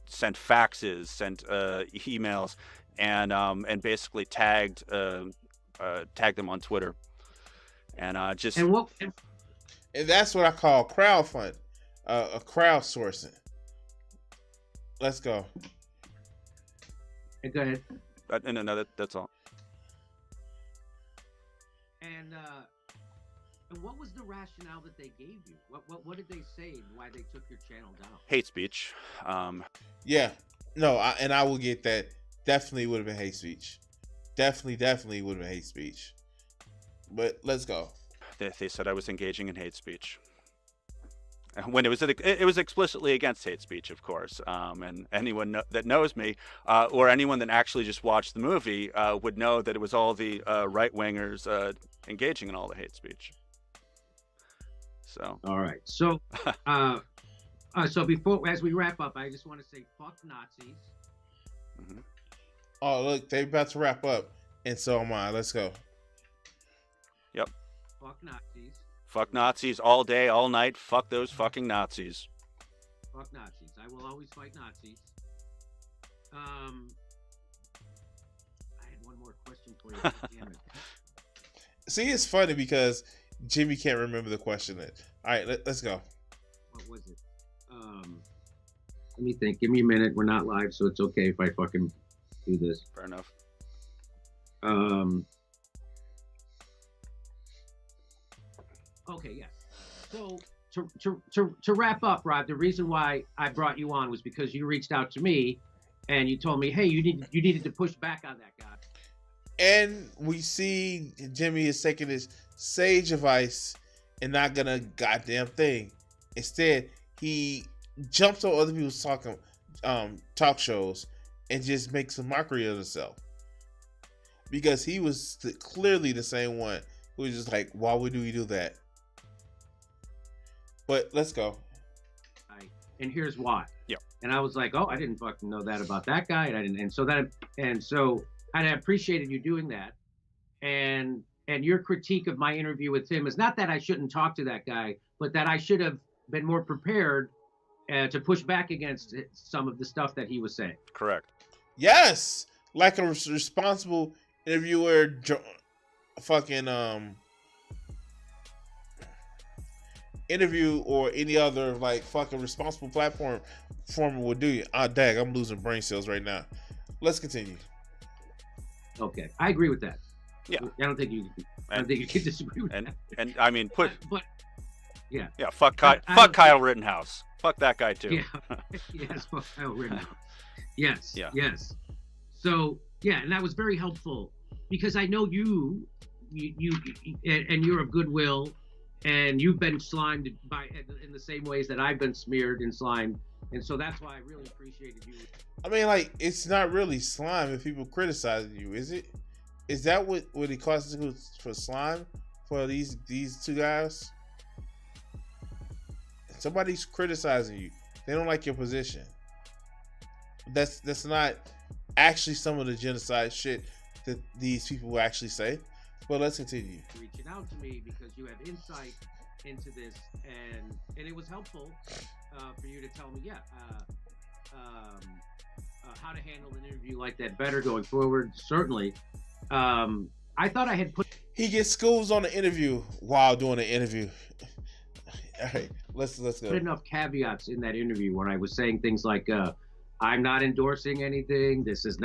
F: sent faxes, sent emails, and basically tagged them on Twitter, and
B: and that's what I call crowdfund, a crowdsourcing. Let's go.
C: Go ahead.
F: No, that's all.
C: And what was the rationale that they gave you? What did they say and why they took your channel down?
F: Hate speech.
B: Yeah. No, I will get that. Definitely would have been hate speech. Definitely would have been hate speech. But let's go.
F: They said I was engaging in hate speech. When it was explicitly against hate speech, of course. And anyone that knows me, or anyone that actually just watched the movie, would know that it was all the right wingers engaging in all the hate speech. So.
C: All right. So, so before, as we wrap up, I just want to say, fuck Nazis.
F: Mm-hmm.
B: Oh, look, they about to wrap up, and so am I. Let's go.
F: Yep.
C: Fuck Nazis.
F: Fuck Nazis all day, all night. Fuck those fucking Nazis.
C: Fuck Nazis. I will always fight Nazis. I had one more question for you. Damn it.
B: See, it's funny because Jimmy can't remember the question. All right, let's go.
C: What was it? Let me think. Give me a minute. We're not live, so it's okay if I fucking do this.
F: Fair enough.
C: Okay, yes. So to wrap up, Rod, the reason why I brought you on was because you reached out to me and you told me, hey, you needed to push back on that guy.
B: And we see Jimmy is taking his sage advice and not gonna goddamn thing. Instead, he jumps on other people's talk shows and just makes a mockery of himself, because he was clearly the same one who was just like, why would we do that? But let's go.
C: And here's why.
F: Yeah.
C: And I was like, oh, I didn't fucking know that about that guy, and I didn't. And so I appreciated you doing that. And your critique of my interview with him is not that I shouldn't talk to that guy, but that I should have been more prepared to push back against some of the stuff that he was saying.
F: Correct.
B: Yes, like a responsible interviewer, fucking interview or any other like fucking responsible platform would do you. Ah, dag, I'm losing brain cells right now. Let's continue.
C: Okay, I agree with that.
F: Yeah,
C: I don't think you can disagree with that.
F: And I mean, but
C: yeah,
F: fuck Kyle Rittenhouse. Fuck that guy too.
C: Yeah. Yes, fuck Kyle Rittenhouse. Yes.
F: Yeah.
C: Yes. So yeah, and that was very helpful because I know you and you're of goodwill, and you've been slimed in the same ways that I've been smeared and slimed, and so that's why I really appreciated you.
B: I mean, like, it's not really slime if people criticizing you, is it? Is that what it constitutes for slime for these two guys? Somebody's criticizing you. They don't like your position. That's not actually some of the genocide shit that these people will actually say. But let's continue.
C: Reaching out to me because you have insight into this, and it was helpful for you to tell me, how to handle an interview like that better going forward. Certainly, I thought I had put.
B: He gets schools on the interview while doing the interview. All right, let's go.
C: Put enough caveats in that interview when I was saying things like, "I'm not endorsing anything. This is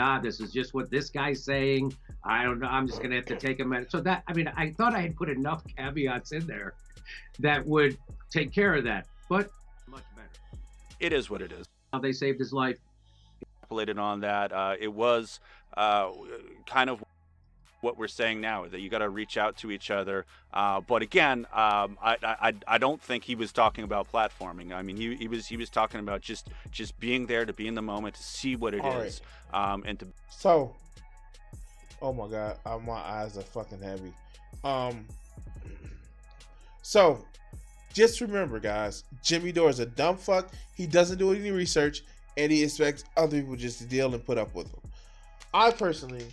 C: just what this guy's saying. I don't know. I'm just gonna have to take a minute." So that, I mean, I thought I had put enough caveats in there that would take care of that, but much better.
F: It is what it is.
C: How they saved his life.
F: On that, it was kind of what we're saying now, that you got to reach out to each other. But again, I don't think he was talking about platforming. I mean, he was talking about just being there, to be in the moment, to see what it is, and to.
B: So, oh my God, my eyes are fucking heavy. So, just remember, guys, Jimmy Dore is a dumb fuck. He doesn't do any research, and he expects other people just to deal and put up with him. I personally,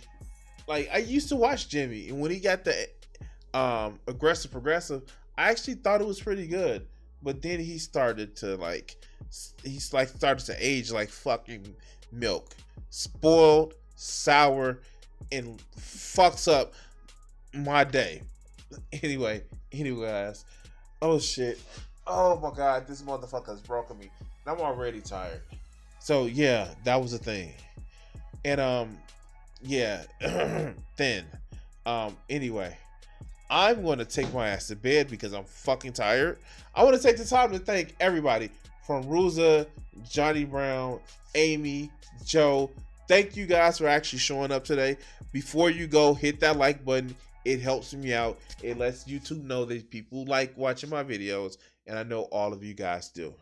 B: I used to watch Jimmy, and when he got the aggressive progressive, I actually thought it was pretty good. But then he started to started to age like fucking milk, spoiled, sour, and fucks up my day. Anyway, guys. Oh shit. Oh my God, this motherfucker's broken me. I'm already tired. So yeah, that was a thing. And yeah, then anyway, I'm going to take my ass to bed because I'm fucking tired. I want to take the time to thank everybody from Ruza, Johnny Brown, Amy, Joe. Thank you guys for actually showing up today. Before you go, hit that like button. It helps me out. It lets YouTube know that people like watching my videos, and I know all of you guys do.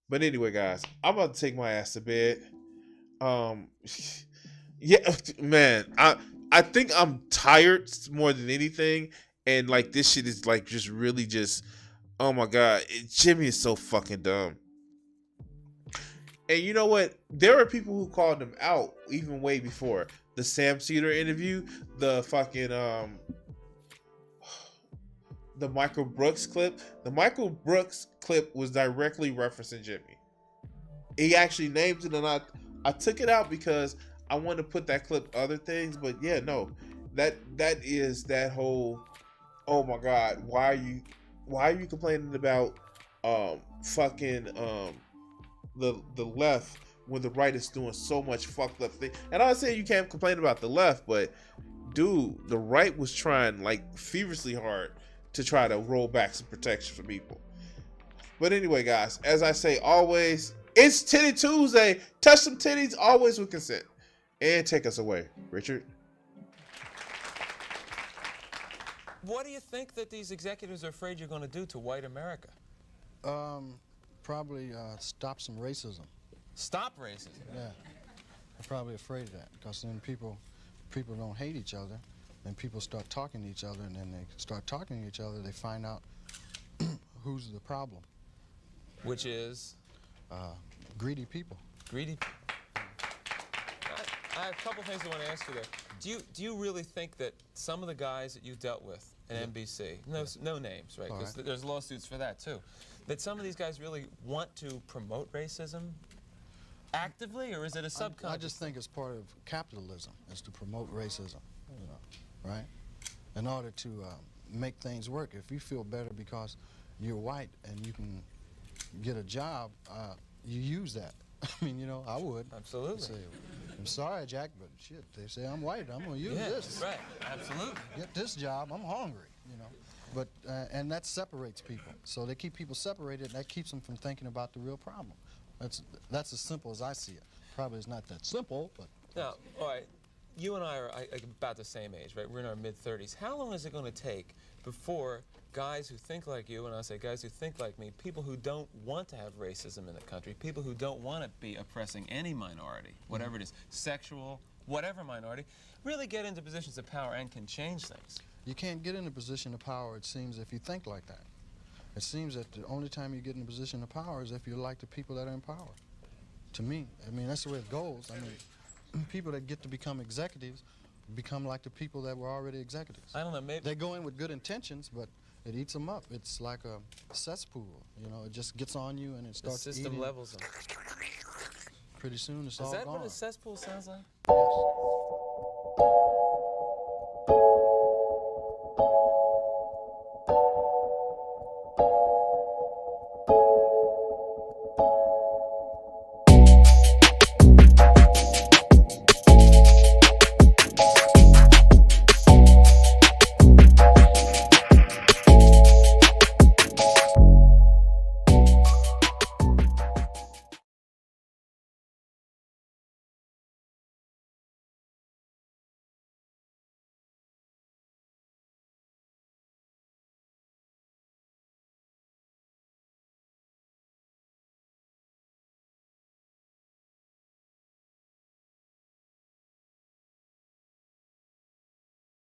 B: But anyway, guys, I'm about to take my ass to bed. Yeah, man, I think I'm tired more than anything, and like this shit is like just really just, oh my God, Jimmy is so fucking dumb. And you know what? There are people who called him out even way before the Sam Cedar interview, the fucking the Michael Brooks clip. The Michael Brooks clip was directly referencing Jimmy. He actually named it, and I took it out because I wanted to put that clip other things, but yeah, no, that is that whole, oh my God, why are you complaining about fucking the left when the right is doing so much fucked up thing? And I'm not saying you can't complain about the left, but dude, the right was trying like feverishly hard to try to roll back some protection for people. But anyway, guys, as I say always, it's Titty Tuesday. Touch some titties, always with consent. And take us away, Richard.
G: What do you think that these executives are afraid you're going to do to white America?
H: Probably stop some racism.
G: Stop racism.
H: Yeah, they're probably afraid of that because then people don't hate each other, and people start talking to each other, and then they start talking to each other. They find out who's the problem.
G: Which is?
H: Greedy people.
G: Greedy. I have a couple things I want to ask you there. Do you really think that some of the guys that you dealt with at NBC, no names, right? Because there's lawsuits for that too, that some of these guys really want to promote racism actively, or is it a subconscious?
H: I just think it's part of capitalism, is to promote racism, you know, right? In order to make things work. If you feel better because you're white and you can get a job, you use that. I mean, you know, I would.
G: Absolutely.
H: Say, I'm sorry, Jack, but shit, they say I'm white. I'm going to use this.
G: Right, absolutely.
H: Get this job. I'm hungry, you know. But, and that separates people. So they keep people separated, and that keeps them from thinking about the real problem. That's as simple as I see it. Probably it's not that simple, but...
G: Now, all right, you and I are about the same age, right? We're in our mid-30s. How long is it going to take before guys who think like you, and I say guys who think like me, people who don't want to have racism in the country, people who don't want to be oppressing any minority, whatever it is, sexual, whatever minority, really get into positions of power and can change things?
H: You can't get in a position of power, it seems, if you think like that. It seems that the only time you get in a position of power is if you're like the people that are in power. To me, I mean, that's the way it goes. I mean, people that get to become executives become like the people that were already executives.
G: I don't know, maybe...
H: They go in with good intentions, but it eats them up. It's like a cesspool, you know, it just gets on you and it starts
G: the system
H: eating.
G: levels them.
H: Pretty soon it's all
G: Is that
H: gone.
G: what a cesspool sounds like?
H: Yes.